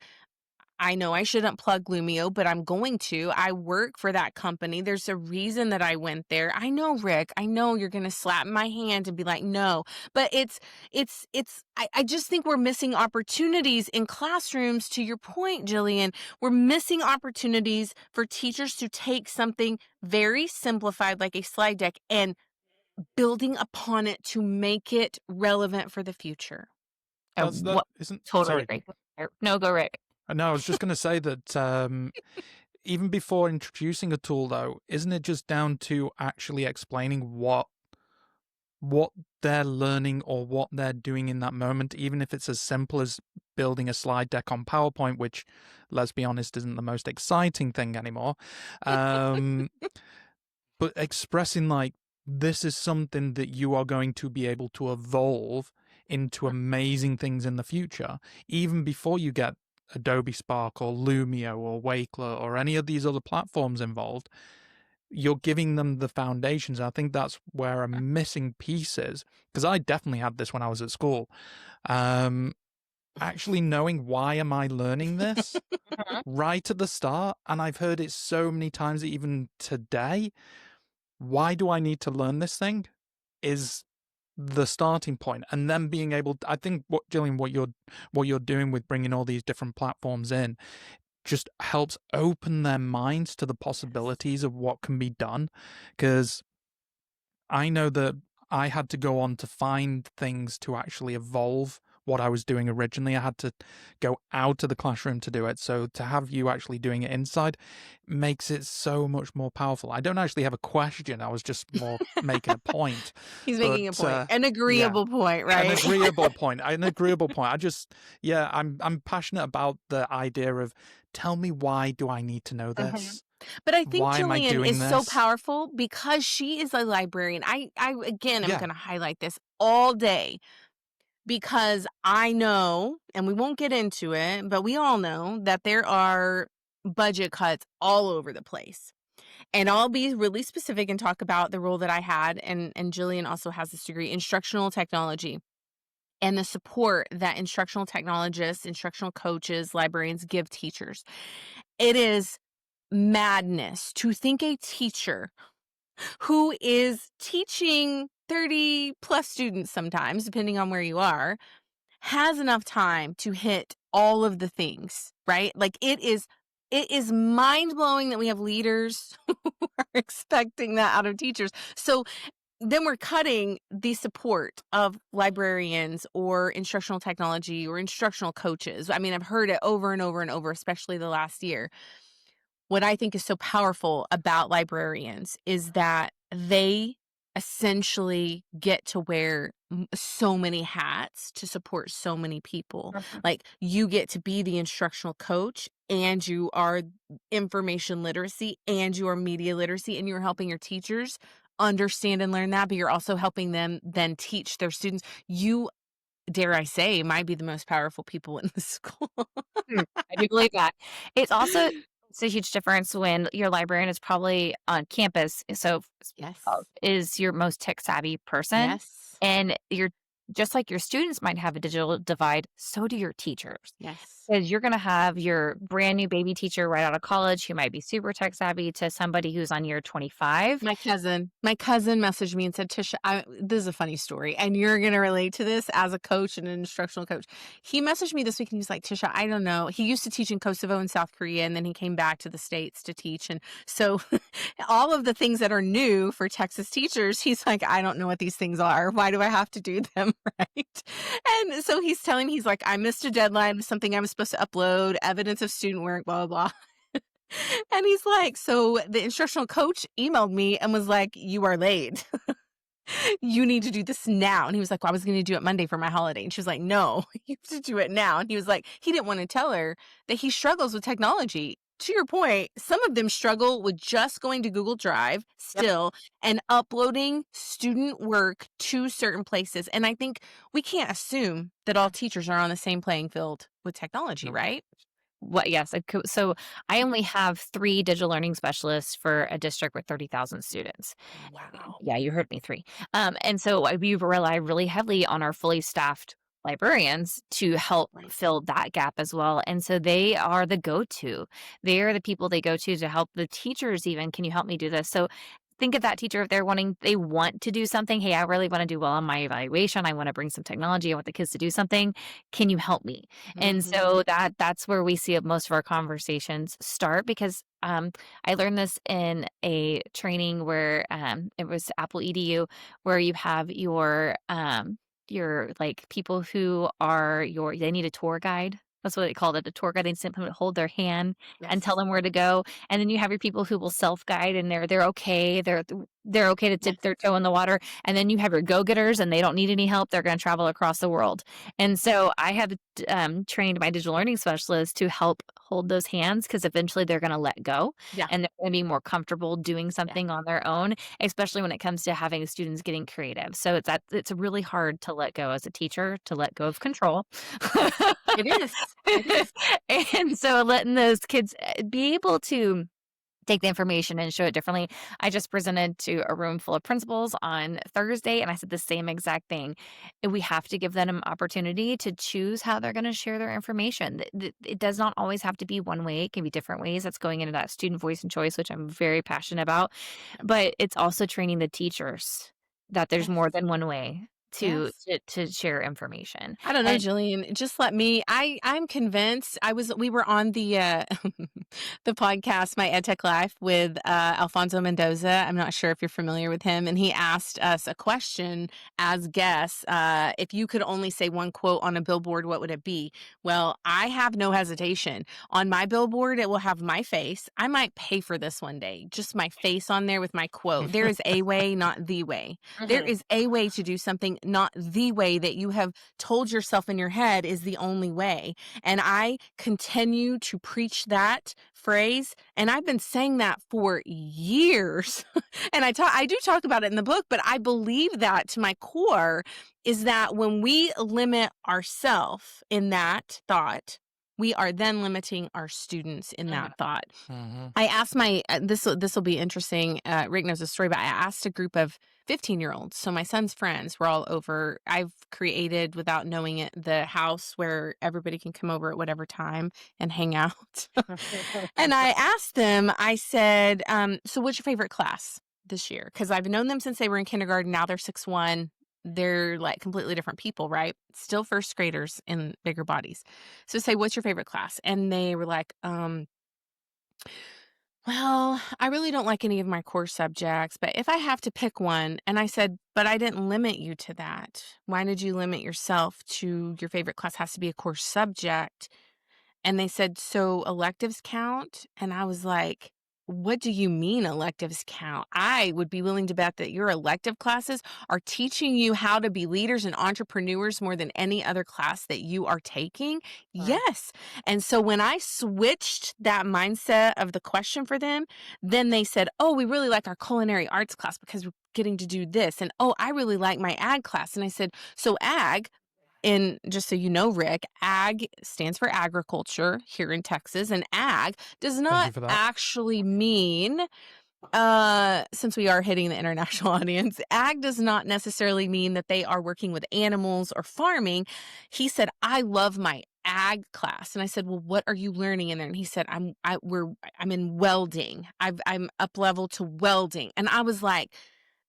Speaker 1: I know I shouldn't plug Lumio, but I'm going to. I work for that company. There's a reason that I went there. I know, Rick, I know you're going to slap my hand and be like, no, but I just think we're missing opportunities in classrooms. To your point, Jillian, we're missing opportunities for teachers to take something very simplified like a slide deck and building upon it to make it relevant for the future.
Speaker 2: That
Speaker 3: What?
Speaker 2: isn't
Speaker 3: Totally
Speaker 2: sorry.
Speaker 3: agree. No, go Rick.
Speaker 2: No, I was just going to say that even before introducing a tool, though, isn't it just down to actually explaining what they're learning or what they're doing in that moment, even if it's as simple as building a slide deck on PowerPoint, which, let's be honest, isn't the most exciting thing anymore. But expressing like, this is something that you are going to be able to evolve into amazing things in the future, even before you get Adobe Spark or Lumio or Wakelet or any of these other platforms involved. You're giving them the foundations. I think that's where a missing piece is, because I definitely had this when I was at school. Actually knowing, why am I learning this right at the start? And I've heard it so many times, even today. Why do I need to learn this thing is the starting point. And then being able to, I think Jillian, what you're doing with bringing all these different platforms in just helps open their minds to the possibilities of what can be done. Because I know that I had to go on to find things to actually evolve what I was doing originally. I had to go out of the classroom to do it. So to have you actually doing it inside makes it so much more powerful. I don't actually have a question. I was just more making a point.
Speaker 1: He's making a point, an agreeable point, right?
Speaker 2: An agreeable point. An agreeable point. I'm passionate about the idea of, tell me, why do I need to know this?
Speaker 1: But I think
Speaker 2: Why am I
Speaker 1: Jillian
Speaker 2: doing
Speaker 1: is so
Speaker 2: this?
Speaker 1: powerful because she is a librarian. I again, I'm
Speaker 2: Yeah.
Speaker 1: going to highlight this all day, because I know, and we won't get into it, but we all know that there are budget cuts all over the place. And I'll be really specific and talk about the role that I had. And Jillian also has this degree, instructional technology, and the support that instructional technologists, instructional coaches, librarians give teachers. It is madness to think a teacher who is teaching 30 plus students, sometimes, depending on where you are, has enough time to hit all of the things, right? Like, it is mind blowing that we have leaders who are expecting that out of teachers. So then we're cutting the support of librarians or instructional technology or instructional coaches. I mean, I've heard it over and over and over, especially the last year. What I think is so powerful about librarians is that they essentially get to wear so many hats to support so many people. Like, you get to be the instructional coach, and you are information literacy, and you are media literacy, and you're helping your teachers understand and learn that, but you're also helping them then teach their students. You, dare I say, might be the most powerful people in the school.
Speaker 3: I do believe that. It's also, it's a huge difference when your librarian is probably on campus. So
Speaker 1: Yes.
Speaker 3: is your most tech savvy person,
Speaker 1: Yes.
Speaker 3: and you're just like your students might have a digital divide, so do your teachers.
Speaker 1: Yes.
Speaker 3: Because you're going to have your brand new baby teacher right out of college who might be super tech savvy to somebody who's on year 25.
Speaker 1: My cousin messaged me and said, Tisha, this is a funny story, and you're going to relate to this as a coach and an instructional coach. He messaged me this week and he's like, Tisha, I don't know. He used to teach in Kosovo and South Korea, and then he came back to the States to teach. And so all of the things that are new for Texas teachers, he's like, I don't know what these things are. Why do I have to do them? Right. And so he's telling me, he's like, I missed a deadline of something I was supposed to upload, evidence of student work, blah, blah, blah. And he's like, so the instructional coach emailed me and was like, you are late. You need to do this now. And he was like, well, I was going to do it Monday for my holiday. And she was like, no, you have to do it now. And he was like, he didn't want to tell her that he struggles with technology. To your point, some of them struggle with just going to Google Drive still and uploading student work to certain places. And I think we can't assume that all teachers are on the same playing field with technology, right?
Speaker 3: What? Yes. So I only have 3 digital learning specialists for a district with 30,000 students.
Speaker 1: Wow.
Speaker 3: Yeah, you heard me, 3. And so we rely really heavily on our fully staffed librarians to help
Speaker 1: Right.
Speaker 3: fill that gap as well. And so they are the go-to. They are the people they go to help the teachers even, can you help me do this? So think of that teacher if they want to do something. Hey, I really want to do well on my evaluation. I want to bring some technology. I want the kids to do something. Can you help me? And
Speaker 1: Mhm.
Speaker 3: so that's where we see most of our conversations start because I learned this in a training where it was Apple EDU, where you have your like people who are they need a tour guide. That's what they called it, a tour guide. They simply hold their hand and tell
Speaker 1: Yes.
Speaker 3: them where to go. And then you have your people who will self guide and they're okay. They're okay to
Speaker 1: Yes.
Speaker 3: dip their toe in the water. And then you have your go getters and they don't need any help. They're going to travel across the world. And so I have trained my digital learning specialists to help hold those hands because eventually they're going to let go
Speaker 1: Yeah.
Speaker 3: and they're going to be more comfortable doing
Speaker 1: Yeah.
Speaker 3: something on their own, especially when it comes to having students getting creative. So it's really hard to let go as a teacher, to let go of control.
Speaker 1: It is. It is.
Speaker 3: And so letting those kids be able to take the information and show it differently. I just presented to a room full of principals on Thursday, and I said the same exact thing. We have to give them an opportunity to choose how they're going to share their information. It does not always have to be one way. It can be different ways. That's going into that student voice and choice, which I'm very passionate about. But it's also training the teachers that there's more
Speaker 1: Yes.
Speaker 3: than one way to
Speaker 1: Yes.
Speaker 3: to share information.
Speaker 1: I don't know,
Speaker 3: And
Speaker 1: Jillian. Just let me. I'm convinced. We were on the the podcast, My EdTech Life, with Alfonso Mendoza. I'm not sure if you're familiar with him, and he asked us a question as guests. If you could only say one quote on a billboard, what would it be? Well, I have no hesitation. On my billboard, it will have my face. I might pay for this one day. Just my face on there with my quote. There is a way, not the way. There is a way to do something, not the way that you have told yourself in your head is the only way. And I continue to preach that phrase. And I've been saying that for years. And I do talk about it in the book, but I believe that to my core is that when we limit ourselves in that thought, we are then limiting our students in that thought. I asked this will be interesting. Rick knows the story, but I asked a group of 15-year-olds. So my son's friends were all over. I've created, without knowing it, the house where everybody can come over at whatever time and hang out. And I asked them, I said, so what's your favorite class this year? Because I've known them since they were in kindergarten. Now they're 6'1". They're like completely different people, right? Still first graders in bigger bodies. So say, what's your favorite class? And they were like, well, I really don't like any of my core subjects, but if I have to pick one, and I said, but I didn't limit you to that. Why did you limit yourself to your favorite class has to be a core subject? And they said, so electives count? And I was like, what do you mean electives count? I would be willing to bet that your elective classes are teaching you how to be leaders and entrepreneurs more than any other class that you are taking.
Speaker 3: Wow.
Speaker 1: Yes. And so when I switched that mindset of the question for them, then they said, oh, we really like our culinary arts class because we're getting to do this. And oh, I really like my ag class. And I said, so ag, and just so you know, Rick, ag stands for agriculture here in Texas, and ag does
Speaker 2: Thank you
Speaker 1: not
Speaker 2: for that.
Speaker 1: actually mean Since we are hitting the international audience, ag does not necessarily mean that they are working with animals or farming. He said, I love my ag class. And I said, well, what are you learning in there? And he said, I'm in welding. I'm up level to welding. And I was like,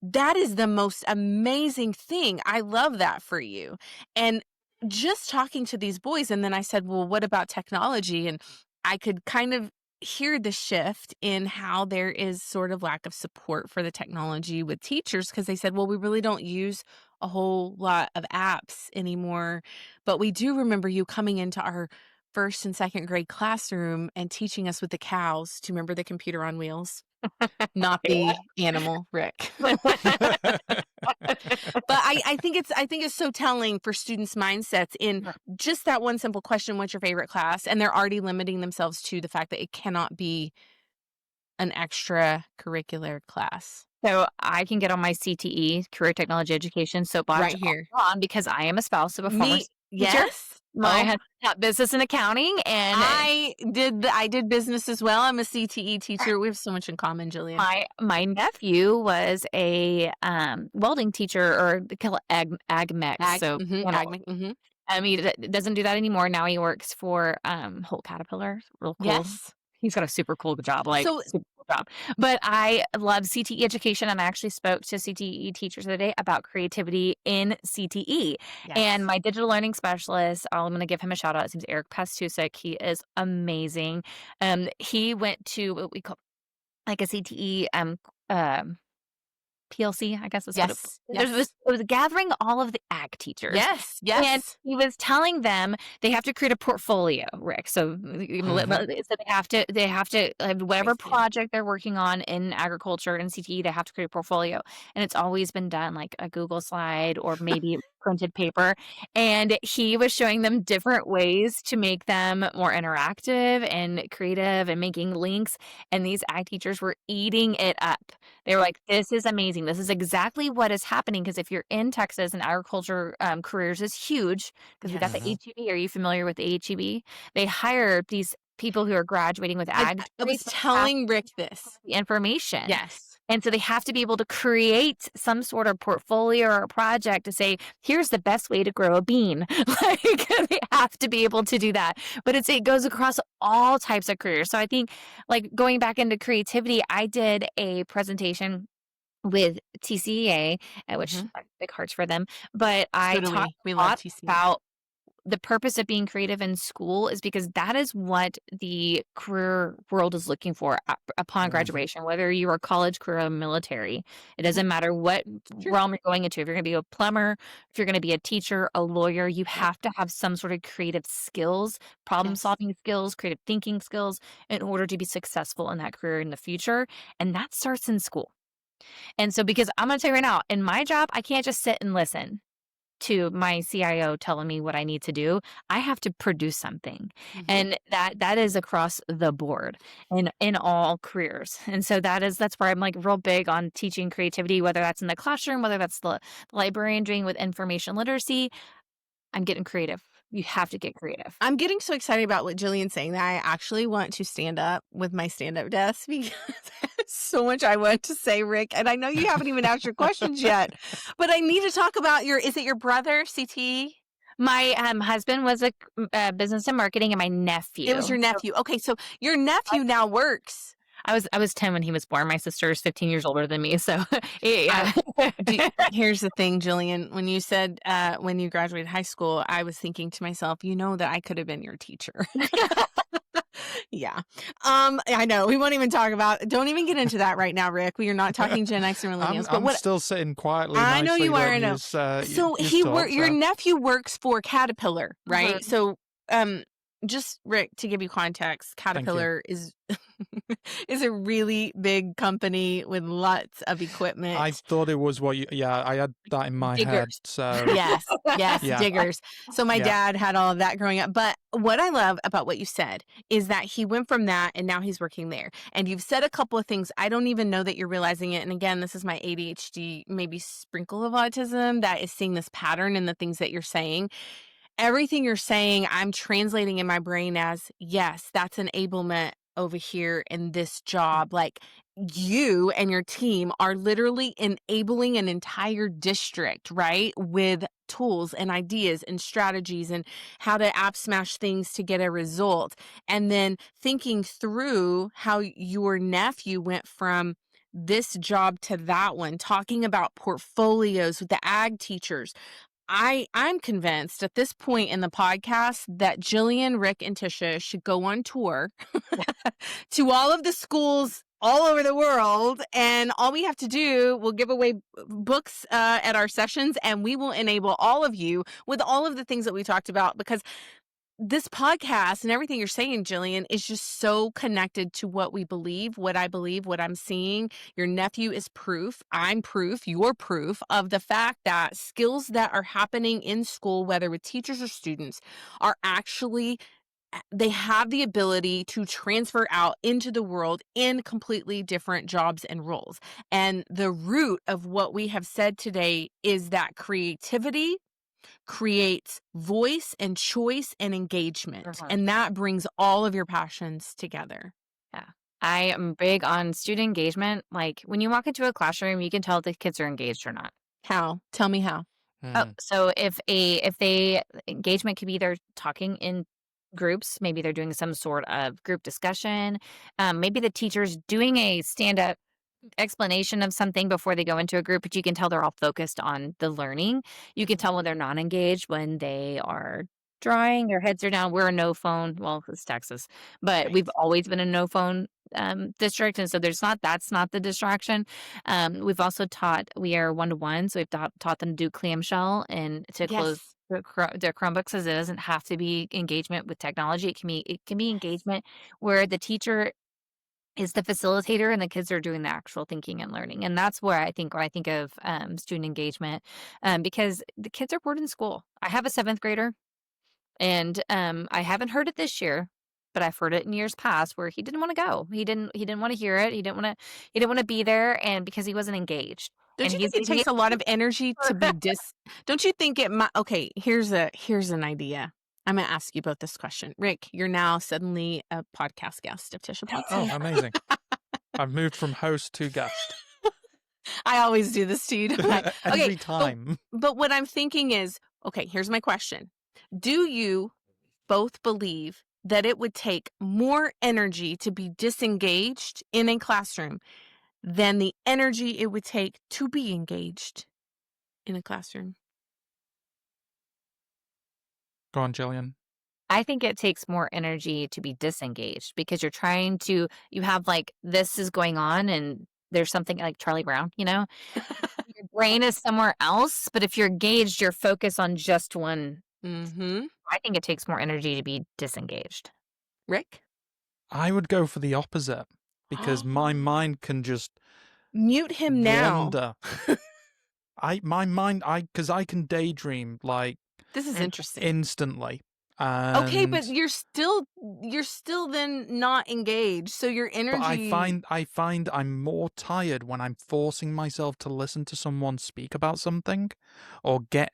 Speaker 1: that is the most amazing thing. I love that for you. And just talking to these boys, and then I said, well, what about technology? And I could kind of hear the shift in how there is sort of lack of support for the technology with teachers, because they said, well, we really don't use a whole lot of apps anymore. But we do remember you coming into our first and second grade classroom and teaching us with the cows to remember the computer on wheels, not the animal, Rick. But I think it's so telling for students' mindsets in just that one simple question, what's your favorite class? And they're already limiting themselves to the fact that it cannot be an extracurricular class.
Speaker 3: So I can get on my CTE, Career Technology Education soapbox
Speaker 1: Right here.
Speaker 3: on because I am a spouse of a former teacher.
Speaker 1: Yes.
Speaker 3: My husband taught business and accounting, and
Speaker 1: I did business as well. I'm a CTE teacher. We have so much in common, Jillian.
Speaker 3: my nephew was a welding teacher, or they call it ag mech. So he doesn't do that anymore. Now he works for Holt Caterpillar. Real cool.
Speaker 1: Yes.
Speaker 3: He's got a super cool job, super cool job. But I love CTE education, and I actually spoke to CTE teachers the other day about creativity in CTE.
Speaker 1: Yes.
Speaker 3: And my digital learning specialist, I'm going to give him a shout out. His name's Eric Pastusek. He is amazing. He went to what we call like a CTE PLC, I guess is what it was gathering all of the ag teachers.
Speaker 1: Yes.
Speaker 3: And he was telling them they have to create a portfolio, Rick. So, so they have to whatever project they're working on in agriculture and CTE, they have to create a portfolio. And it's always been done like a Google slide or maybe printed paper. And he was showing them different ways to make them more interactive and creative and making links. And these ag teachers were eating it up. They were like, this is amazing. This is exactly what is happening. Because if you're in Texas and agriculture careers is huge, because we got the HEB. Are you familiar with the HEB? They hire these people who are graduating with ag.
Speaker 1: I was telling Rick this.
Speaker 3: Information.
Speaker 1: Yes.
Speaker 3: And so they have to be able to create some sort of portfolio or a project to say, here's the best way to grow a bean. Like they have to be able to do that. But it goes across all types of careers. So I think like going back into creativity, I did a presentation with TCEA, which big hearts for them. But I talked
Speaker 1: we love TCEA.
Speaker 3: About the purpose of being creative in school is because that is what the career world is looking for upon graduation, whether you are college, career, or military. It doesn't matter what realm you're going into. If you're going to be a plumber, if you're going to be a teacher, a lawyer, you have to have some sort of creative skills, problem-solving skills, creative thinking skills in order to be successful in that career in the future. And that starts in school. And so because I'm going to tell you right now, in my job, I can't just sit and listen to my CIO telling me what I need to do. I have to produce something. And that is across the board in all careers. And so that's where I'm like real big on teaching creativity, whether that's in the classroom, whether that's the librarian doing with information literacy. I'm getting creative. You have to get creative.
Speaker 1: I'm getting so excited about what Jillian's saying that I actually want to stand up with my stand-up desk because there's so much I want to say, Rick. And I know you haven't even asked your questions yet, but I need to talk about is it your brother, CT?
Speaker 3: My husband was a business and marketing, and my nephew.
Speaker 1: It was your nephew. Okay, so your nephew now works.
Speaker 3: I was 10 when he was born. My sister is 15 years older than me. So yeah.
Speaker 1: Here's the thing, Jillian. When you said when you graduated high school, I was thinking to myself, that I could have been your teacher. Yeah. I know. We won't even talk about don't even get into that right now, Rick. We are not talking Gen X and millennials.
Speaker 2: I'm still sitting quietly.
Speaker 1: I know you are. I know.
Speaker 2: So
Speaker 1: your nephew works for Caterpillar, right? So just Rick, to give you context, Caterpillar is a really big company with lots of equipment.
Speaker 2: I thought it was I had that in my head. So
Speaker 1: yes, diggers. So my dad had all of that growing up. But what I love about what you said is that he went from that and now he's working there. And you've said a couple of things. I don't even know that you're realizing it. And again, this is my ADHD, maybe sprinkle of autism that is seeing this pattern in the things that you're saying. Everything you're saying, I'm translating in my brain as, yes, that's enablement over here in this job. Like, you and your team are literally enabling an entire district, right? With tools and ideas and strategies and how to app smash things to get a result. And then thinking through how your nephew went from this job to that one, talking about portfolios with the ag teachers. I'm convinced at this point in the podcast that Jillian, Rick, and Tisha should go on tour to all of the schools all over the world. And all we have to do, we'll give away books at our sessions, and we will enable all of you with all of the things that we talked about, because this podcast and everything you're saying, Jillian, is just so connected to what we believe, what I believe, what I'm seeing. Your nephew is proof. I'm proof. You're proof of the fact that skills that are happening in school, whether with teachers or students, are actually, they have the ability to transfer out into the world in completely different jobs and roles. And the root of what we have said today is that creativity creates voice and choice and engagement. And that brings all of your passions together.
Speaker 3: Yeah. I am big on student engagement. Like, when you walk into a classroom, you can tell if the kids are engaged or not.
Speaker 1: How? Tell me how.
Speaker 3: Oh, so if they engagement could be they're talking in groups, maybe they're doing some sort of group discussion. Maybe the teacher's doing a stand-up explanation of something before they go into a group, but you can tell they're all focused on the learning. You can tell when they're not engaged, when they are drawing, their heads are down. We're a no phone. Well, it's Texas, but
Speaker 1: Right.
Speaker 3: we've always been a no phone district. And so that's not the distraction. We've also we are 1-to-1. So we've taught them to do clamshell and to close
Speaker 1: Yes.
Speaker 3: their Chromebooks, as it doesn't have to be engagement with technology. It can be engagement where the teacher is the facilitator and the kids are doing the actual thinking and learning. And that's where I think, when I think of student engagement, because the kids are bored in school. I have a 7th grader, and I haven't heard it this year, but I've heard it in years past where he didn't want to go. He didn't want to hear it. He didn't want to be there, and because he wasn't engaged.
Speaker 1: Don't
Speaker 3: And
Speaker 1: you
Speaker 3: he's
Speaker 1: think it takes a lot of energy to be don't you think it might? Okay, here's an idea. I'm going to ask you both this question. Rick, you're now suddenly a podcast guest of Tisha Potts.
Speaker 2: Oh, amazing. I've moved from host to guest.
Speaker 1: I always do this to you, don't I?
Speaker 2: Every
Speaker 1: Okay,
Speaker 2: time.
Speaker 1: But what I'm thinking is, okay, here's my question. Do you both believe that it would take more energy to be disengaged in a classroom than the energy it would take to be engaged in a classroom?
Speaker 2: Go on, Jillian.
Speaker 3: I think it takes more energy to be disengaged, because you have like, this is going on and there's something like Charlie Brown, your brain is somewhere else. But if you're engaged, you're focused on just one.
Speaker 1: Mm-hmm.
Speaker 3: I think it takes more energy to be disengaged.
Speaker 1: Rick?
Speaker 2: I would go for the opposite, because my mind can just
Speaker 1: Mute him now.
Speaker 2: wander. Because I can daydream like
Speaker 1: This is interesting.
Speaker 2: instantly.
Speaker 1: Okay, but
Speaker 2: And
Speaker 1: you're still then not engaged. So your energy.
Speaker 2: But I find I'm more tired when I'm forcing myself to listen to someone speak about something, or get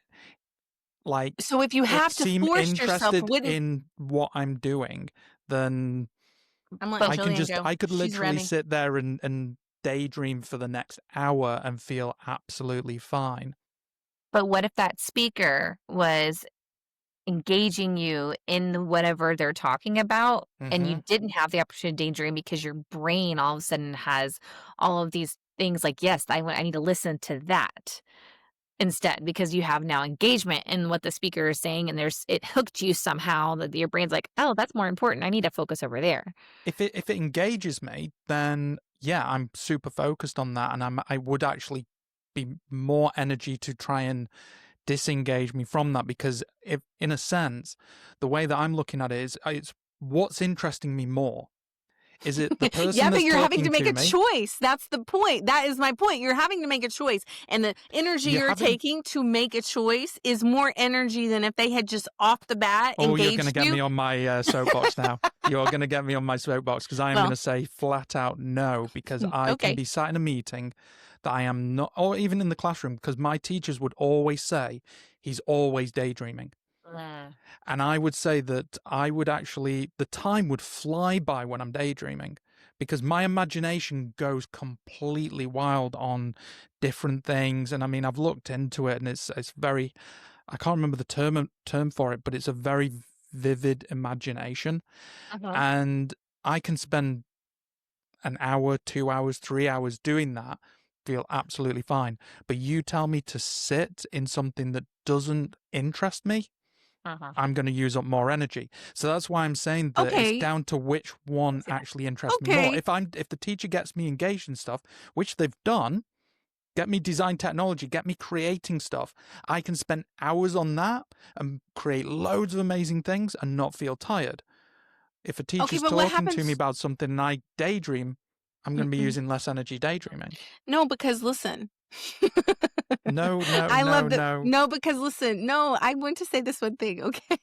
Speaker 2: like
Speaker 1: So if you have to
Speaker 2: seem
Speaker 1: force yourself,
Speaker 2: interested
Speaker 1: wouldn't
Speaker 2: in what I'm doing, then
Speaker 1: I'm letting
Speaker 2: I can
Speaker 1: Jillian
Speaker 2: just
Speaker 1: go.
Speaker 2: I could
Speaker 1: She's
Speaker 2: literally
Speaker 1: ready.
Speaker 2: sit there and daydream for the next hour and feel absolutely fine.
Speaker 3: But what if that speaker was engaging you in whatever they're talking about, and you didn't have the opportunity to daydream because your brain all of a sudden has all of these things like, yes, I need to listen to that instead, because you have now engagement in what the speaker is saying, and it hooked you somehow, that your brain's like, oh, that's more important. I need to focus over there.
Speaker 2: If it engages me, then yeah, I'm super focused on that, and I would actually be more energy to try and disengage me from that, because if, in a sense, the way that I'm looking at it is, it's what's interesting me more. Is it the person
Speaker 1: Yeah, but
Speaker 2: that's
Speaker 1: you're having to
Speaker 2: talking
Speaker 1: make a
Speaker 2: me?
Speaker 1: choice. That's the point. That is my point. You're having to make a choice. And the energy
Speaker 2: You're
Speaker 1: you're
Speaker 2: having-
Speaker 1: taking to make a choice is more energy than if they had just off the bat
Speaker 2: Oh,
Speaker 1: engaged
Speaker 2: you're going to get
Speaker 1: you.
Speaker 2: me on my soapbox now. You're going to get me on my soapbox, because I am
Speaker 1: Well-
Speaker 2: going to say flat out no, because I
Speaker 1: Okay.
Speaker 2: can be sat in a meeting that I am not, or even in the classroom, because my teachers would always say he's always daydreaming. And I would say that the time would fly by when I'm daydreaming, because my imagination goes completely wild on different things. And I mean, I've looked into it, and it's very, I can't remember the term for it, but it's a very vivid imagination.
Speaker 3: Uh-huh.
Speaker 2: And I can spend an hour, 2 hours, 3 hours doing that, feel absolutely fine. But you tell me to sit in something that doesn't interest me,
Speaker 3: Uh-huh.
Speaker 2: I'm going to use up more energy. So that's why I'm saying that it's
Speaker 1: Okay.
Speaker 2: down to which one actually interests me more.
Speaker 1: Okay.
Speaker 2: If the teacher gets me engaged in stuff, which they've done, get me design technology, get me creating stuff, I can spend hours on that and create loads of amazing things and not feel tired. If a
Speaker 1: Okay,
Speaker 2: teacher's
Speaker 1: but what
Speaker 2: talking to me
Speaker 1: happens?
Speaker 2: about something and I daydream, I'm going to be
Speaker 1: Mm-mm.
Speaker 2: using less energy daydreaming.
Speaker 1: No, because listen.
Speaker 2: No, no,
Speaker 1: I
Speaker 2: no,
Speaker 1: love that.
Speaker 2: no.
Speaker 1: No, because listen. No, I want to say this one thing. Okay.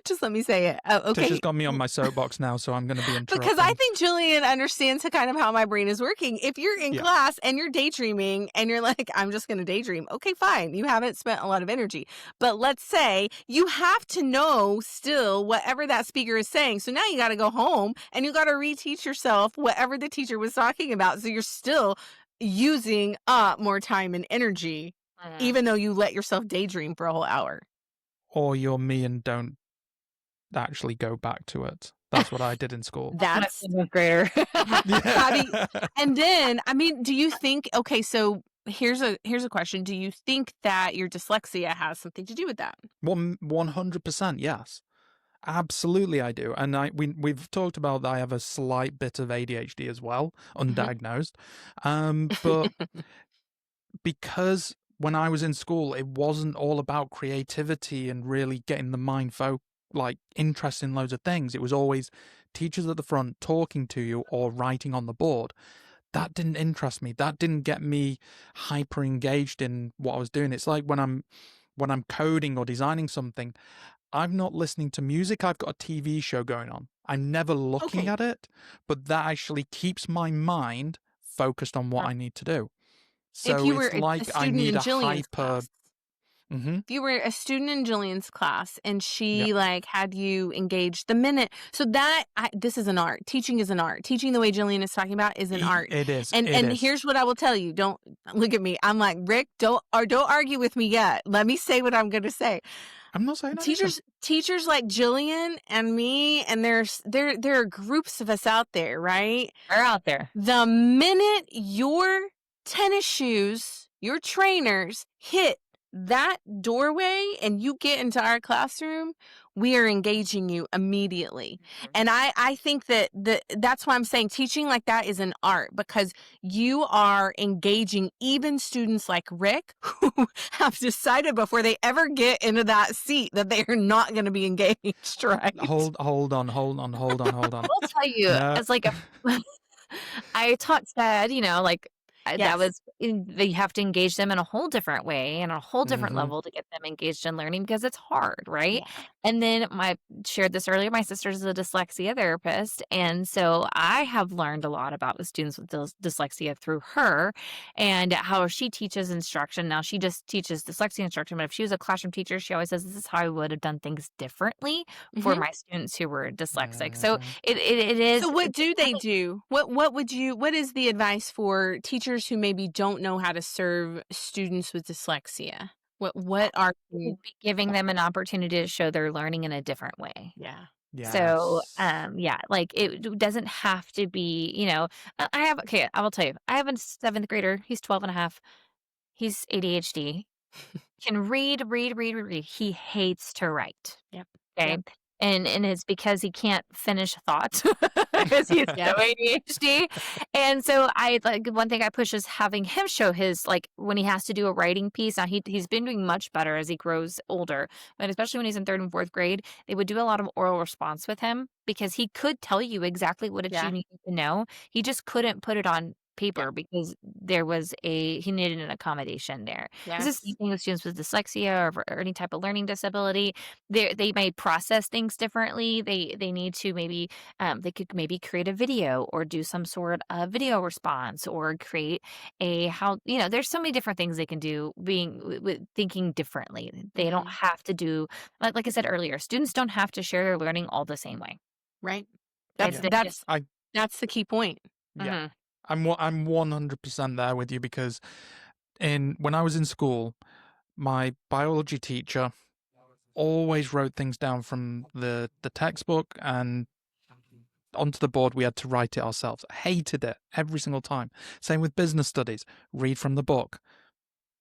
Speaker 1: Just let me say it. Okay.
Speaker 2: Tisha's got me on my soapbox now, so I'm going to be
Speaker 1: Because I
Speaker 2: interrupting.
Speaker 1: think Jillian understands kind of how my brain is working. If you're in
Speaker 2: Yeah.
Speaker 1: class and you're daydreaming and you're like, I'm just going to daydream, okay, fine. You haven't spent a lot of energy. But let's say you have to know still whatever that speaker is saying. So now you got to go home and you got to reteach yourself whatever the teacher was talking about. So you're still using up more time and energy, even though you let yourself daydream for a whole hour.
Speaker 2: Or you're me and don't actually go back to it. That's what I did in school.
Speaker 1: That's
Speaker 3: My grader.
Speaker 1: how do you, and then I mean, do you think, okay, so here's a question. Do you think that your dyslexia has something to do with that?
Speaker 2: 100%, yes. Absolutely I do. And we've talked about that I have a slight bit of ADHD as well, undiagnosed. But because when I was in school, it wasn't all about creativity and really getting the mind interest in loads of things. It was always teachers at the front talking to you or writing on the board. That didn't interest me. That didn't get me hyper engaged in what I was doing. It's like when I'm coding or designing something, I'm not listening to music. I've got a TV show going on. I'm never looking
Speaker 1: Okay.
Speaker 2: at it, but that actually keeps my mind focused on what I need to do.
Speaker 1: If
Speaker 2: So
Speaker 1: you were
Speaker 2: it's like I
Speaker 1: student
Speaker 2: need
Speaker 1: in
Speaker 2: a
Speaker 1: Jillian's
Speaker 2: hyper.
Speaker 1: class, if you were a student in Jillian's class and
Speaker 2: Yeah.
Speaker 1: she like had you engage the minute, so that this is an art. Teaching is an art. Teaching the way Jillian is talking about is an art.
Speaker 2: It is.
Speaker 1: And here's what I will tell you. Don't look at me. I'm like, Rick, don't argue with me yet. Let me say what I'm going to say.
Speaker 2: I'm not saying anything.
Speaker 1: Teachers like Jillian and me, and there are groups of us out there, right?
Speaker 3: They're out there.
Speaker 1: The minute your tennis shoes, your trainers hit that doorway and you get into our classroom, we are engaging you immediately. And I think that's why I'm saying teaching like that is an art, because you are engaging even students like Rick who have decided before they ever get into that seat that they are not going to be engaged, right?
Speaker 2: Hold on.
Speaker 3: I'll tell you,
Speaker 2: No.
Speaker 3: as like I taught SPED, that
Speaker 1: Yes.
Speaker 3: was, you have to engage them in a whole different way and a whole different
Speaker 2: Mhm.
Speaker 3: level to get them engaged in learning, because it's hard, right?
Speaker 1: Yeah.
Speaker 3: And then shared this earlier, my sister's a dyslexia therapist. And so I have learned a lot about the students with dyslexia through her and how she teaches instruction. Now she just teaches dyslexia instruction, but if she was a classroom teacher, she always says, this is how I would have done things differently for my students who were dyslexic. So it is.
Speaker 1: So what do they do? What is the advice for teachers who maybe don't know how to serve students with dyslexia? What are
Speaker 3: Be giving them an opportunity to show their learning in a different way.
Speaker 1: yeah.
Speaker 3: So,
Speaker 2: Yes.
Speaker 3: like it doesn't have to be, I will tell you, I have a 7th grader. He's 12 and a half. He's ADHD. Can read. He hates to write.
Speaker 1: Yep.
Speaker 3: Okay.
Speaker 1: Yep.
Speaker 3: And it's because he can't finish a thought because he's so ADHD. And so one thing I push is having him show his, when he has to do a writing piece. Now he's been doing much better as he grows older, but especially when he's in 3rd and 4th grade, they would do a lot of oral response with him because he could tell you exactly what you needed to know. He just couldn't put it on
Speaker 1: Yeah.
Speaker 3: paper because he needed an accommodation there. It's the same
Speaker 1: Yes.
Speaker 3: thing with students with dyslexia or any type of learning disability. They may process things differently. They need to maybe they could maybe create a video or do some sort of video response or create a how there's so many different things they can do with thinking differently. They don't
Speaker 1: Mhm.
Speaker 3: have to do like I said earlier, students don't have to share their learning all the same way.
Speaker 1: Right.
Speaker 3: It's
Speaker 2: Yeah,
Speaker 3: they just
Speaker 2: I
Speaker 1: That's the key point.
Speaker 2: yeah,
Speaker 3: mhm,
Speaker 2: I'm 100% there with you because when I was in school, my biology teacher always wrote things down from the textbook and onto the board. We had to write it ourselves. I hated it every single time. Same with business studies. Read from the book.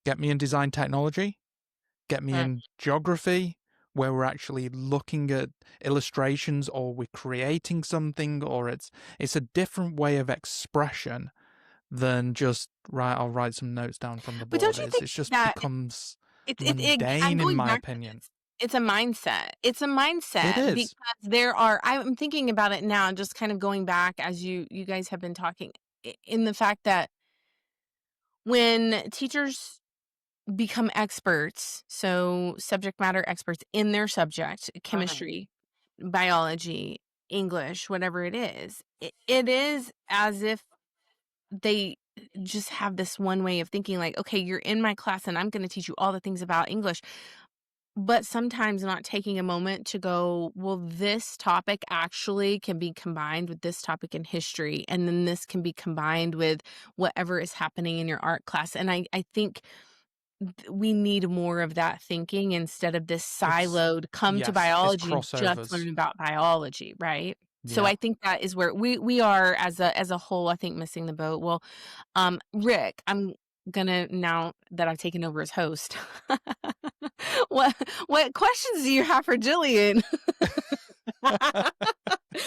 Speaker 2: Get me in design technology. Get me
Speaker 3: mm.
Speaker 2: in geography, where we're actually looking at illustrations or we're creating something, or it's a different way of expression than just right. I'll write some notes down from the
Speaker 1: But
Speaker 2: board.
Speaker 1: don't you think
Speaker 2: It's just
Speaker 1: that
Speaker 2: becomes
Speaker 1: I'm
Speaker 2: mundane, in
Speaker 1: going
Speaker 2: my
Speaker 1: back to
Speaker 2: opinion.
Speaker 1: this. It's a mindset. It's a
Speaker 2: It
Speaker 1: mindset because
Speaker 2: is.
Speaker 1: I'm thinking about it now, just kind of going back as you guys have been talking in the fact that when teachers become experts, so subject matter experts in their subject,
Speaker 3: Mhm.
Speaker 1: chemistry, biology, English, whatever it is as if they just have this one way of thinking like, okay, you're in my class and I'm going to teach you all the things about English. But sometimes not taking a moment to go, well, this topic actually can be combined with this topic in history. And then this can be combined with whatever is happening in your art class. And I think we need more of that thinking instead of this
Speaker 2: It's
Speaker 1: siloed come to
Speaker 2: yes. It's
Speaker 1: biology and just
Speaker 2: crossovers.
Speaker 1: learn about biology, right? So
Speaker 2: Yeah.
Speaker 1: I think that is where we are as a whole, I think, missing the boat. Well, Rick, I'm gonna now that I've taken over as host. what what questions do you have for Jillian?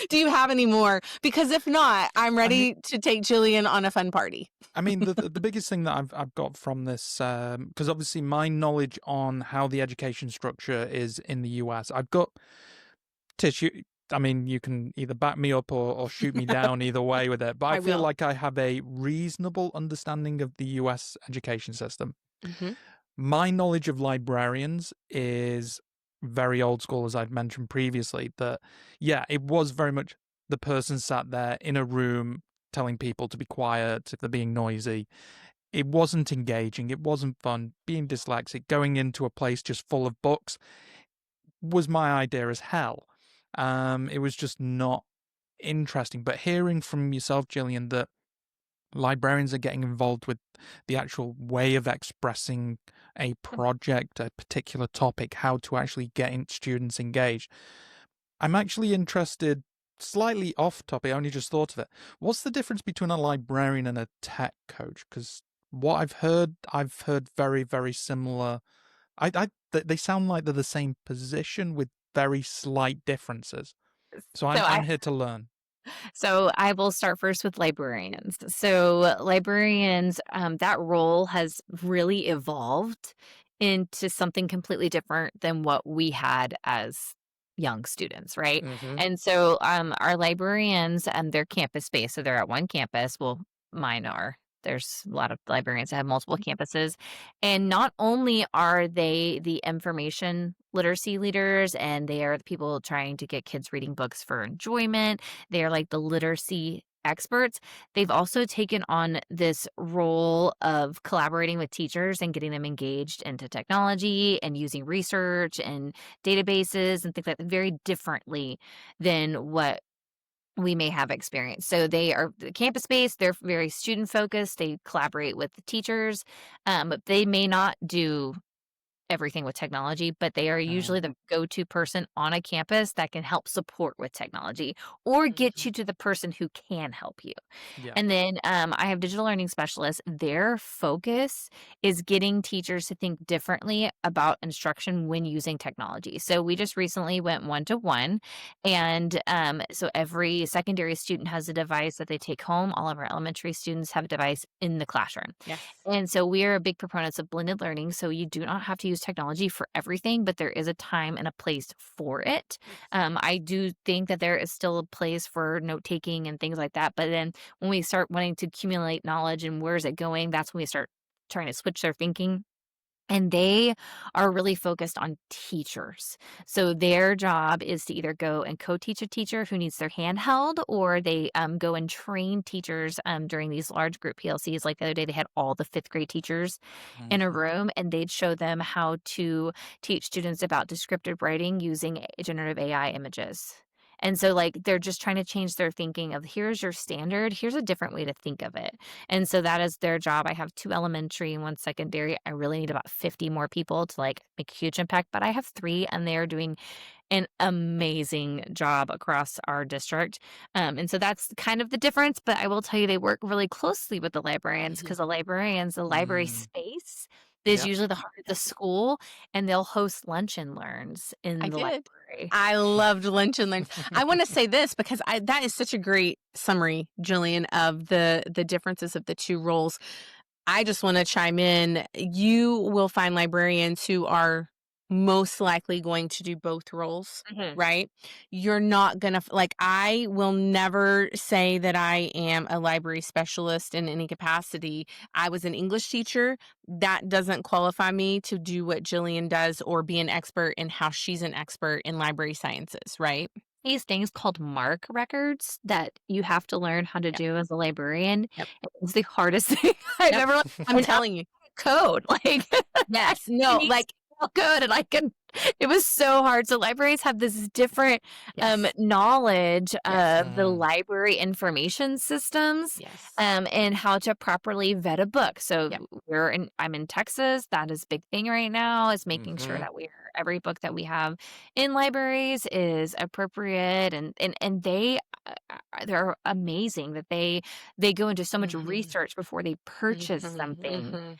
Speaker 1: Do you have any more? Because if not, I'm
Speaker 2: I mean,
Speaker 1: ready to take Jillian on a fun party.
Speaker 2: the biggest thing that I've got from this, because obviously my knowledge on how the education structure is in the US, I've got Tish. I mean, you can either back me up or shoot me down either way with it. But I
Speaker 1: I
Speaker 2: feel
Speaker 1: will.
Speaker 2: like I have a reasonable understanding of the US education system.
Speaker 1: Mhm.
Speaker 2: My knowledge of librarians is very old school, as I'd mentioned previously. That yeah, it was very much the person sat there in a room telling people to be quiet if they're being noisy. It wasn't engaging. It wasn't fun. Being dyslexic, going into a place just full of books was my idea as hell. It was just not interesting. But hearing from yourself, Jillian, that librarians are getting involved with the actual way of expressing a project, a particular topic, how to actually get students engaged. I'm actually interested, slightly off topic, I only just thought of it. What's the difference between a librarian and a tech coach? Because what I've heard very, very similar. They sound like they're the same position with very slight differences. So
Speaker 3: So
Speaker 2: I'm here to learn.
Speaker 3: So I will start first with librarians. So librarians, that role has really evolved into something completely different than what we had as young students, right?
Speaker 2: Mm-hmm.
Speaker 3: And so our librarians, they're campus based, so they're at one campus. Well, mine are. There's a lot of librarians that have multiple campuses. And not only are they the information literacy leaders and they are the people trying to get kids reading books for enjoyment, they are like the literacy experts. They've also taken on this role of collaborating with teachers and getting them engaged into technology and using research and databases and things like that very differently than what we may have experienced. So they are campus based, they're very student focused, they collaborate with the teachers, but they may not do everything with technology, but they are usually the go-to person on a campus that can help support with technology or get
Speaker 1: Mhm.
Speaker 3: you to the person who can help you.
Speaker 2: Yeah.
Speaker 3: And then I have digital learning specialists. Their focus is getting teachers to think differently about instruction when using technology. So we just recently went one-to-one. And so every secondary student has a device that they take home. All of our elementary students have a device in the classroom.
Speaker 1: Yes.
Speaker 3: And so we are big proponents of blended learning. So you do not have to use technology for everything, but there is a time and a place for it. I do think that there is still a place for note taking and things like that. But then when we start wanting to accumulate knowledge and where's it going, that's when we start trying to switch their thinking. And they are really focused on teachers. So their job is to either go and co-teach a teacher who needs their hand held, or they go and train teachers during these large group PLCs. Like the other day, they had all the fifth grade teachers in a room, and they'd show them how to teach students about descriptive writing using generative AI images. And so, like, they're just trying to change their thinking of here's your standard, here's a different way to think of it. And so that is their job. I have 2 elementary and 1 secondary. I really need about 50 more people to like make a huge impact, but I have 3 and they're doing an amazing job across our district. And so that's kind of the difference. But I will tell you, they work really closely with the librarians because the librarians, the library space is
Speaker 2: Yeah.
Speaker 3: usually the heart of the school, and they'll host lunch and learns in
Speaker 1: I
Speaker 3: the
Speaker 1: did.
Speaker 3: library.
Speaker 1: I loved lunch and learn. I want to say this because that is such a great summary, Jillian, of the differences of the 2 roles. I just want to chime in. You will find librarians who are most likely going to do both roles, right? You're not going to, like, I will never say that I am a library specialist in any capacity. I was an English teacher. That doesn't qualify me to do what Jillian does or be an expert in how she's an expert in library sciences, right?
Speaker 3: These things called MARC records that you have to learn how to do as a librarian.
Speaker 1: Yep.
Speaker 3: It's the hardest thing I've
Speaker 1: Yep.
Speaker 3: ever learned.
Speaker 1: I'm telling you.
Speaker 3: Code, like,
Speaker 1: Yes. No, like,
Speaker 3: good, and I can. It was so hard. So libraries have this different knowledge of the library information systems,
Speaker 1: yes.
Speaker 3: and how to properly vet a book. So
Speaker 1: Yep.
Speaker 3: I'm in Texas. That is a big thing right now. Is making sure that every book that we have in libraries is appropriate, and they're amazing that they go into so much research before they purchase something.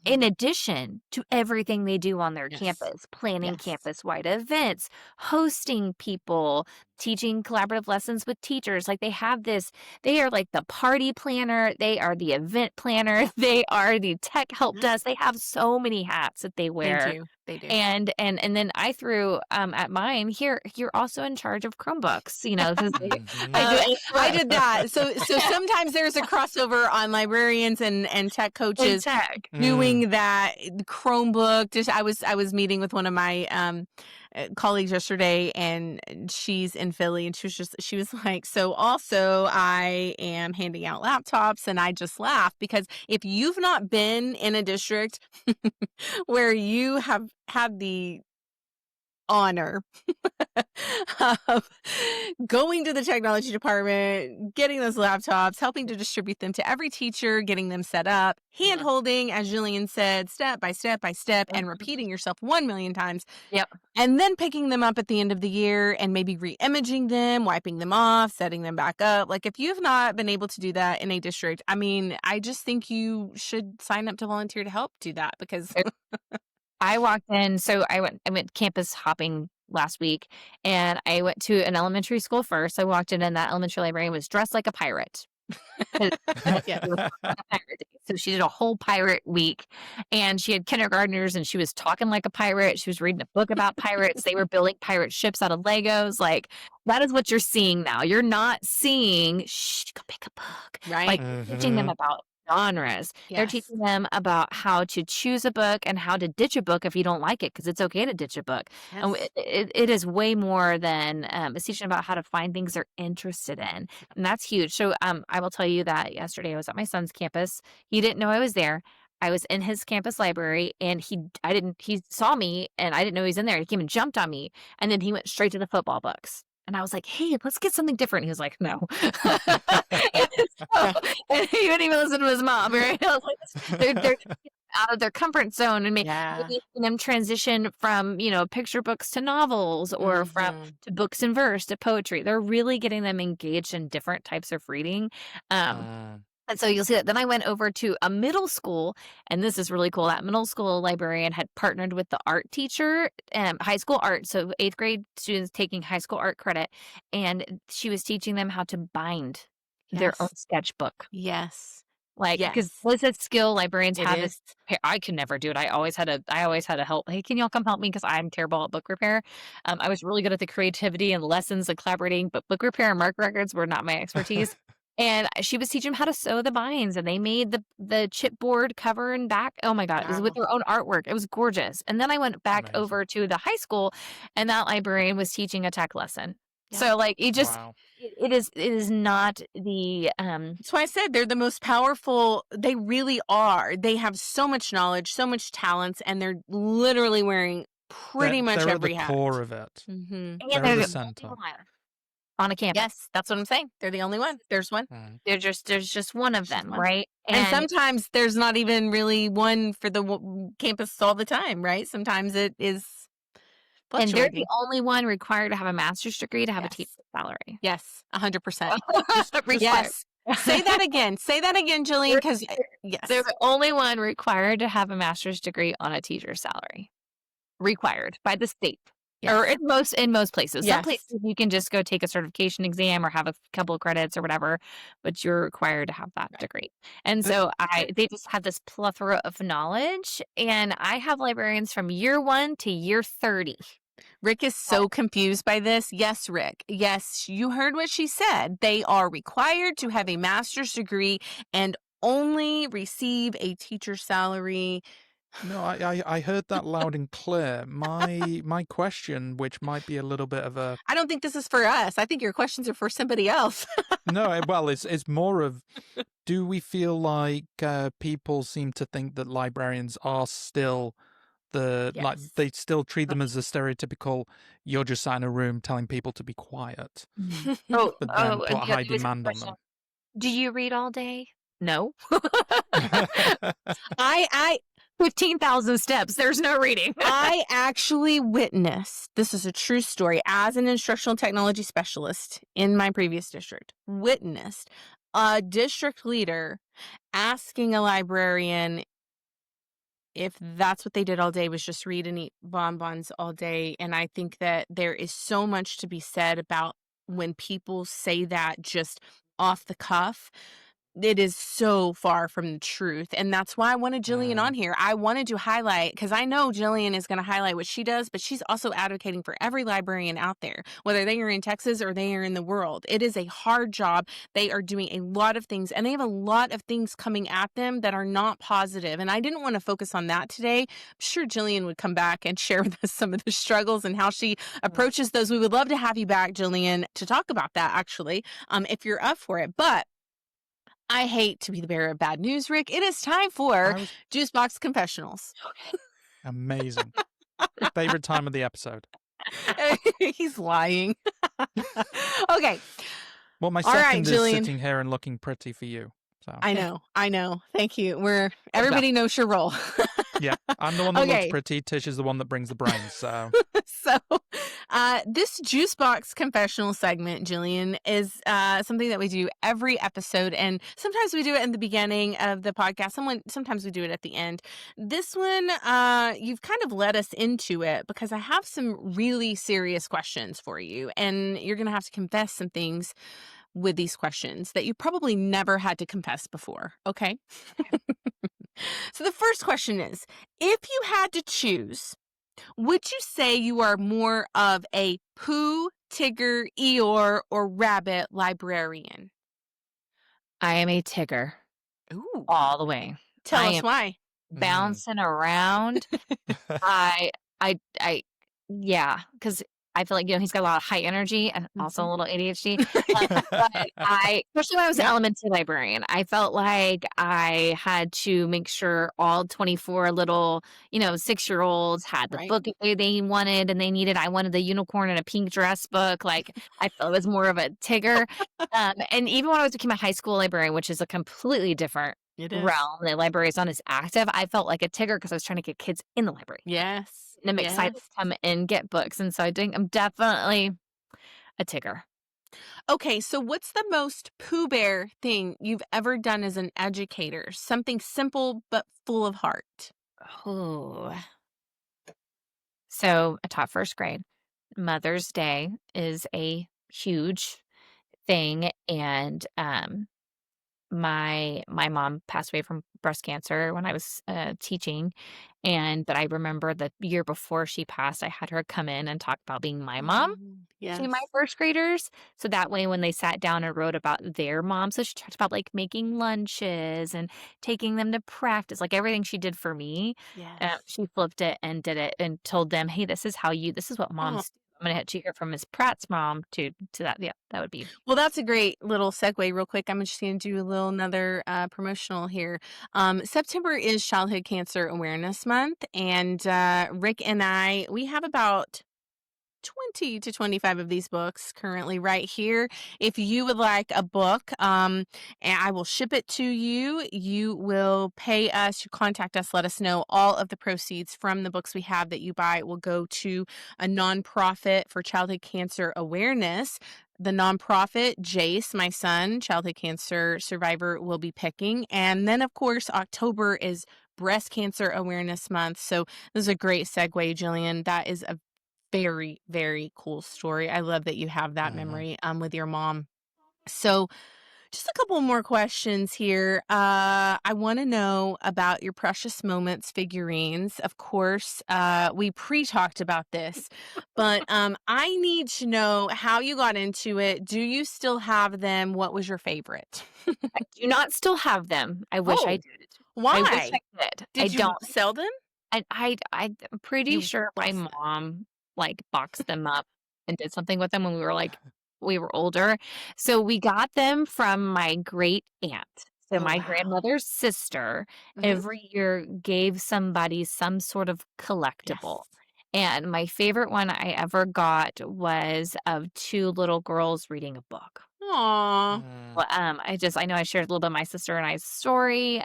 Speaker 3: In addition to everything they do on their campus, planning campus-wide events, hosting people, teaching collaborative lessons with teachers. Like, they are like the party planner, they are the event planner, they are the tech help desk. They have so many hats that they wear.
Speaker 1: They do.
Speaker 3: And then I threw at mine here. You're also in charge of Chromebooks, you know.
Speaker 1: I did that. So sometimes there's a crossover on librarians and tech coaches doing that Chromebook. Just I was meeting with one of my colleagues yesterday, and she's in Philly, and she was like, so also I am handing out laptops, and I just laughed because if you've not been in a district where you have had the honor of going to the technology department, getting those laptops, helping to distribute them to every teacher, getting them set up, hand holding, as Jillian said, step by step by step, and repeating yourself 1 million times.
Speaker 3: Yep.
Speaker 1: And then picking them up at the end of the year and maybe re-imaging them, wiping them off, setting them back up. Like, if you've not been able to do that in a district, I mean, I just think you should sign up to volunteer to help do that because
Speaker 3: I walked in, so I went campus hopping last week, and I went to an elementary school first. I walked in, and that elementary librarian was dressed like a pirate. So she did a whole pirate week, and she had kindergartners, and she was talking like a pirate. She was reading a book about pirates. They were building pirate ships out of Legos. Like, that is what you're seeing now. You're not seeing, shh, go pick a book.
Speaker 1: right?
Speaker 3: Like, teaching them about genres. They're teaching them about how to choose a book and how to ditch a book if you don't like it, because it's okay to ditch a book. And it is way more than it's teaching about how to find things they're interested in, and that's huge. So I will tell you that yesterday I was at my son's campus. He didn't know I was there. I was in his campus library, and he saw me, and I didn't know he was in there. He came and jumped on me, and then he went straight to the football books. And I was like, hey, let's get something different. He was like, no. And he wouldn't even listen to his mom, right? I was like, they're out of their comfort zone, and making them transition from, picture books to novels, or to books and verse to poetry. They're really getting them engaged in different types of reading. And so you'll see that. Then I went over to a middle school, and this is really cool. That middle school librarian had partnered with the art teacher, high school art. So 8th grade students taking high school art credit, and she was teaching them how to bind their own sketchbook.
Speaker 1: Yes.
Speaker 3: Like, because
Speaker 1: Yes,
Speaker 3: what's that skill librarians
Speaker 1: it
Speaker 3: have is
Speaker 1: is.
Speaker 3: I could never do it. I always had to help. Hey, can y'all come help me? Because I'm terrible at book repair. I was really good at the creativity and lessons and collaborating, but book repair and mark records were not my expertise. And she was teaching them how to sew the binds, and they made the chipboard cover and back. Oh my God, it was with
Speaker 1: Wow.
Speaker 3: their own artwork. It was gorgeous. And then I went back
Speaker 2: Amazing.
Speaker 3: over to the high school, and that librarian was teaching a tech lesson.
Speaker 1: Yeah.
Speaker 3: So like
Speaker 2: Wow.
Speaker 3: it is not the
Speaker 1: That's why I said they're the most powerful. They really are. They have so much knowledge, so much talents, and they're literally wearing pretty much
Speaker 2: They're at the
Speaker 1: every hat.
Speaker 2: core of it.
Speaker 1: Mm-hmm.
Speaker 3: and
Speaker 2: They're
Speaker 3: they're
Speaker 2: the
Speaker 3: the
Speaker 2: center.
Speaker 3: only one on a campus.
Speaker 1: Yes, that's what I'm saying. They're the only one. There's one.
Speaker 2: Mm.
Speaker 3: There's just one of
Speaker 1: There's just
Speaker 3: them,
Speaker 1: one.
Speaker 3: right?
Speaker 1: And sometimes there's not even really one for the campus all the time, right? Sometimes it is
Speaker 3: and they're the
Speaker 1: fluctuating.
Speaker 3: only one required to have a master's degree to have a
Speaker 1: Yes.
Speaker 3: teacher salary.
Speaker 1: Yes, 100%.
Speaker 3: Required.
Speaker 1: Yes. Say that again. Say that again, Jillian, because yes.
Speaker 3: They're the only one required to have a master's degree on a teacher's salary. Required by the state. Or
Speaker 1: Yes.
Speaker 3: in most places. Some
Speaker 1: Yes.
Speaker 3: places you can just go take a certification exam or have a couple of credits or whatever, but you're required to have that degree. And so they just have this plethora of knowledge, and I have librarians from year 1 to year 30.
Speaker 1: Rick is so confused by this. Yes, Rick. Yes, you heard what she said. They are required to have a master's degree and only receive a teacher's salary.
Speaker 2: No, I heard that loud and clear. My question, which might be a little bit of a
Speaker 1: I don't think this is for us. I think your questions are for somebody else.
Speaker 2: no, well, it's more of, do we feel like people seem to think that librarians are still like
Speaker 1: Yes.
Speaker 2: they still treat them as the stereotypical, you're just sat in a room telling people to be quiet, but then put a high demand on them.
Speaker 3: Do you read all day? No.
Speaker 1: I
Speaker 3: 15,000 steps. There's no reading.
Speaker 1: I actually witnessed, this is a true story, as an instructional technology specialist in my previous district, witnessed a district leader asking a librarian if that's what they did all day was just read and eat bonbons all day. And I think that there is so much to be said about when people say that just off the cuff. It is so far from the truth. And that's why I wanted Jillian on here. I wanted to highlight, because I know Jillian is going to highlight what she does, but she's also advocating for every librarian out there, whether they are in Texas or they are in the world. It is a hard job. They are doing a lot of things, and they have a lot of things coming at them that are not positive. And I didn't want to focus on that today. I'm sure Jillian would come back and share with us some of the struggles and how she approaches those. We would love to have you back, Jillian, to talk about that, actually, if you're up for it. But I hate to be the bearer of bad news, Rick. It is time for Juicebox Confessionals.
Speaker 2: Amazing. Favorite time of the episode.
Speaker 1: He's lying. Okay.
Speaker 2: Well, my
Speaker 1: All right,
Speaker 2: second is
Speaker 1: Jillian.
Speaker 2: sitting here and looking pretty for you. So
Speaker 1: I know. Thank you. Everybody knows your role.
Speaker 2: yeah, I'm the one that
Speaker 1: Okay.
Speaker 2: looks pretty. Tish is the one that brings the brains. So
Speaker 1: So, this Juicebox Confessional segment, Jillian, is something that we do every episode, and sometimes we do it in the beginning of the podcast. Sometimes we do it at the end. This one, you've kind of led us into it because I have some really serious questions for you, and you're going to have to confess some things with these questions that you probably never had to confess before. Okay. So the first question is, if you had to choose, would you say you are more of a Pooh, Tigger, Eeyore, or Rabbit librarian?
Speaker 3: I am a Tigger.
Speaker 1: Ooh.
Speaker 3: All the way.
Speaker 1: Tell
Speaker 3: I
Speaker 1: us
Speaker 3: am
Speaker 1: why.
Speaker 3: bouncing around. Yeah, because I feel like, he's got a lot of high energy and also a little ADHD. But especially when I was an elementary librarian, I felt like I had to make sure all 24 little, 6-year-olds had the book they wanted and they needed. I wanted the unicorn in a pink dress book. Like, I felt it was more of a Tigger. And even when I became a high school librarian, which is a completely different realm, the library is not as active, I felt like a Tigger because I was trying to get kids in the library.
Speaker 1: Yes.
Speaker 3: And I'm excited to come and get books. And so I think I'm definitely a Tigger.
Speaker 1: Okay, so what's the most Pooh Bear thing you've ever done as an educator? Something simple but full of heart.
Speaker 3: Oh. So I taught first grade. Mother's Day is a huge thing. And my mom passed away from breast cancer when I was teaching, but I remember the year before she passed, I had her come in and talk about being my mom
Speaker 1: Oh,
Speaker 3: to my
Speaker 1: yes.
Speaker 3: first graders. So that way, when they sat down and wrote about their mom, so she talked about like making lunches and taking them to practice, like everything she did for me.
Speaker 1: Yes.
Speaker 3: She flipped it and did it and told them, "Hey, this is what
Speaker 1: Oh,
Speaker 3: moms do." I'm gonna hear from Miss Pratt's mom to that. Yeah, that would be
Speaker 1: well, that's a great little segue. Real quick, I'm just going to do a little another promotional here. September is Childhood Cancer Awareness Month, and Rick and I, we have about 20 to 25 of these books currently right here. If you would like a book, and I will ship it to you, you will pay us, you contact us, let us know. All of the proceeds from the books we have that you buy will go to a nonprofit for childhood cancer awareness. The nonprofit, Jace, my son, childhood cancer survivor, will be picking. And then, of course, October is Breast Cancer Awareness Month. So this is a great segue, Jillian. That is a very, very cool story. I love that you have that
Speaker 2: Hmm.
Speaker 1: memory with your mom. So, just a couple more questions here. I want to know about your Precious Moments figurines. Of course, we pre-talked about this, but I need to know how you got into it. Do you still have them? What was your favorite?
Speaker 3: I do not still have them. I wish I
Speaker 1: Oh,
Speaker 3: did. I wish I
Speaker 1: why?
Speaker 3: did. I
Speaker 1: Did you
Speaker 3: don't.
Speaker 1: sell them?
Speaker 3: I'm pretty
Speaker 1: You
Speaker 3: sure my
Speaker 1: lost them.
Speaker 3: mom, like, boxed them up and did something with them when we were older. So we got them from my great aunt. So
Speaker 1: Oh,
Speaker 3: my
Speaker 1: wow.
Speaker 3: grandmother's sister
Speaker 1: Hmm.
Speaker 3: every year gave somebody some sort of collectible.
Speaker 1: Yes.
Speaker 3: And my favorite one I ever got was of 2 little girls reading a book.
Speaker 1: Aw.
Speaker 2: Mm.
Speaker 3: Well, I know I shared a little bit of my sister and I's story.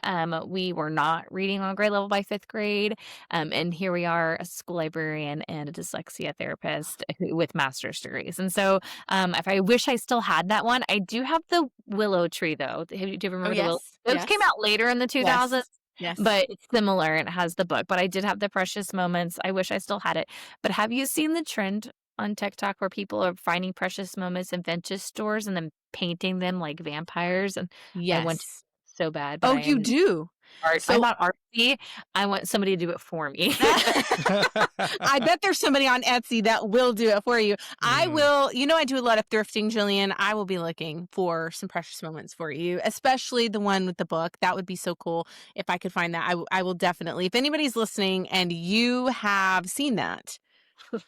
Speaker 3: We were not reading on grade level by 5th grade. And here we are, a school librarian and a dyslexia therapist with master's degrees. And so, if I wish I still had that one, I do have the willow tree though. Do you
Speaker 1: Oh,
Speaker 3: remember the willow?
Speaker 1: yes.
Speaker 3: Those came
Speaker 1: Yes.
Speaker 3: out later in the 2000s,
Speaker 1: Yes. Yes.
Speaker 3: but it's similar and it has the book. But I did have the precious moments. I wish I still had it. But have you seen the trend on TikTok where people are finding precious moments in vintage stores and then painting them like vampires? And I want to
Speaker 1: Yes.
Speaker 3: so bad, but
Speaker 1: Oh,
Speaker 3: I
Speaker 1: you
Speaker 3: am
Speaker 1: do?
Speaker 3: I'm
Speaker 1: So
Speaker 3: not artsy. I want somebody to do it for me.
Speaker 1: I bet there's somebody on Etsy that will do it for you. I
Speaker 2: Mm.
Speaker 1: will, I do a lot of thrifting, Jillian. I will be looking for some precious moments for you, especially the one with the book. That would be so cool if I could find that. I will definitely. If anybody's listening and you have seen that,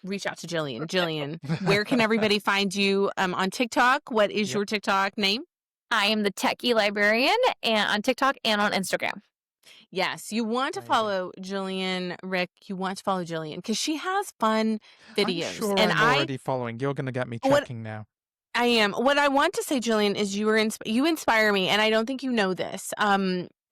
Speaker 1: reach out to Jillian. Jillian, where can everybody find you on TikTok? What is
Speaker 2: Yep.
Speaker 1: your TikTok name?
Speaker 3: I am the techie librarian and on TikTok and on Instagram.
Speaker 1: Yes, you want to
Speaker 2: Amazing.
Speaker 1: follow Jillian, Rick. You want to follow Jillian because she has fun
Speaker 2: I'm
Speaker 1: videos.
Speaker 2: sure
Speaker 1: And
Speaker 2: I'm
Speaker 1: I,
Speaker 2: already following. You're going to get me
Speaker 1: what
Speaker 2: checking now.
Speaker 1: I am, what I want to say, Jillian, is you inspire me, and I don't think you know this.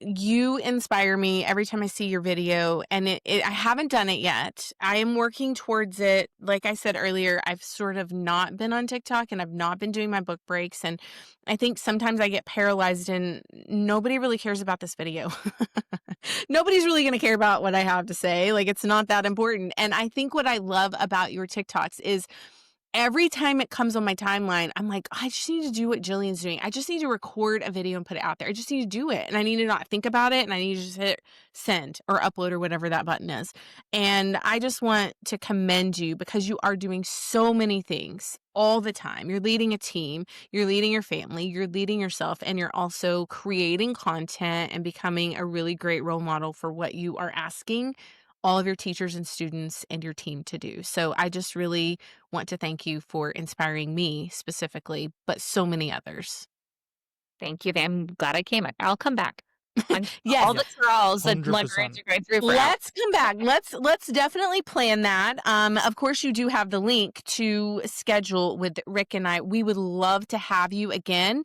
Speaker 1: You inspire me every time I see your video, and I haven't done it yet. I am working towards it. Like I said earlier, I've sort of not been on TikTok, and I've not been doing my book breaks, and I think sometimes I get paralyzed, and nobody really cares about this video. Nobody's really going to care about what I have to say. Like, it's not that important. And I think what I love about your TikToks is every time it comes on my timeline, I'm like, I just need to do what Jillian's doing. I just need to record a video and put it out there. I just need to do it. And I need to not think about it. And I need to just hit send or upload or whatever that button is. And I just want to commend you because you are doing so many things all the time. You're leading a team, you're leading your family, you're leading yourself, and you're also creating content and becoming a really great role model for what you are asking all of your teachers and students and your team to do. So I just really want to thank you for inspiring me specifically, but so many others.
Speaker 3: Thank you. I'm glad I came. I'll come back. On
Speaker 1: Yes,
Speaker 3: all
Speaker 2: Yep.
Speaker 3: the trials that librarians
Speaker 2: 100%.
Speaker 3: are going through for out.
Speaker 1: let's come back. Let's definitely plan that. Of course, you do have the link to schedule with Rick and I. We would love to have you again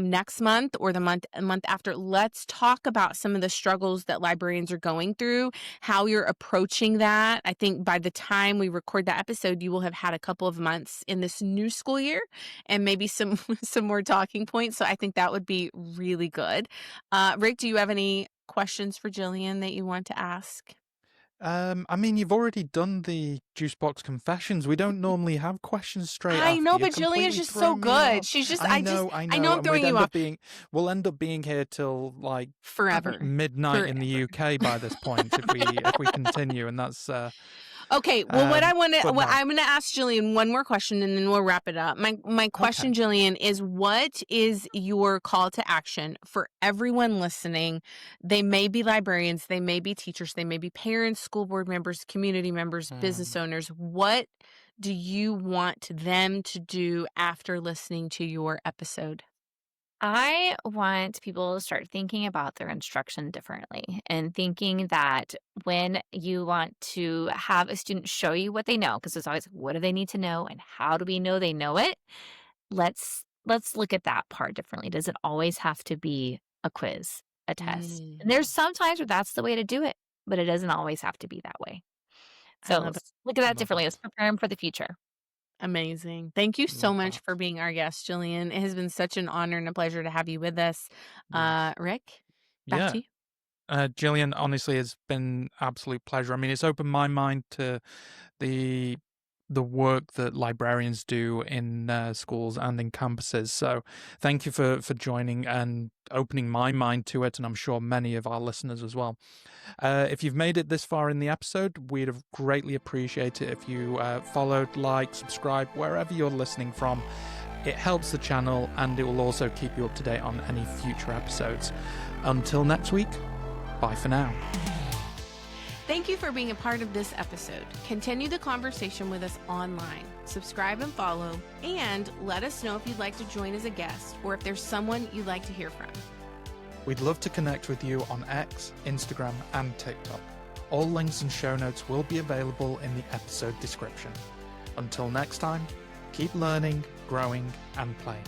Speaker 1: next month or the month after. Let's talk about some of the struggles that librarians are going through, how you're approaching that. I think by the time we record that episode, you will have had a couple of months in this new school year and maybe some some more talking points. So I think that would be really good. Rick, do you have any questions for Jillian that you want to ask?
Speaker 2: I mean, you've already done the juice box confessions. We don't normally have questions straight
Speaker 1: I
Speaker 2: after.
Speaker 1: know,
Speaker 2: You've
Speaker 1: but Jillian's
Speaker 2: completely
Speaker 1: just so
Speaker 2: thrown me
Speaker 1: good.
Speaker 2: off.
Speaker 1: She's just,
Speaker 2: I
Speaker 1: I
Speaker 2: know,
Speaker 1: know I'm
Speaker 2: and
Speaker 1: throwing you off
Speaker 2: we'll end up being here till like
Speaker 1: forever.
Speaker 2: midnight in the UK by this point if we continue, and that's
Speaker 1: Okay, well, what I'm going
Speaker 2: but no.
Speaker 1: to ask Jillian one more question and then we'll wrap it up. My question,
Speaker 2: Okay.
Speaker 1: Jillian, is what is your call to action for everyone listening? They may be librarians, they may be teachers, they may be parents, school board members, community members, business owners. What do you want them to do after listening to your episode?
Speaker 3: I want people to start thinking about their instruction differently and thinking that when you want to have a student show you what they know, because it's always what do they need to know and how do we know they know it? Let's look at that part differently. Does it always have to be a quiz, a test? And there's some times where that's the way to do it, but it doesn't always have to be that way.
Speaker 1: I
Speaker 3: So
Speaker 1: love it.
Speaker 3: let's look at that
Speaker 2: Love
Speaker 3: differently.
Speaker 2: it.
Speaker 3: Let's prepare them for the future.
Speaker 1: Amazing. Thank you so
Speaker 2: Love
Speaker 1: much
Speaker 2: that.
Speaker 1: for being our guest, Jillian. It has been such an honor and a pleasure to have you with us.
Speaker 2: Yes.
Speaker 1: Rick, back
Speaker 2: Yeah.
Speaker 1: to you.
Speaker 2: Jillian, honestly, it's been absolute pleasure. I mean, it's opened my mind to the work that librarians do in schools and in campuses. So thank you for joining and opening my mind to it, and I'm sure many of our listeners as well. If you've made it this far in the episode, we'd have greatly appreciate it if you followed, like, subscribe, wherever you're listening from. It helps the channel, and it will also keep you up to date on any future episodes. Until next week, bye for now.
Speaker 1: Thank you for being a part of this episode. Continue the conversation with us online. Subscribe and follow, and let us know if you'd like to join as a guest or if there's someone you'd like to hear from.
Speaker 2: We'd love to connect with you on X, Instagram, and TikTok. All links and show notes will be available in the episode description. Until next time, keep learning, growing, and playing.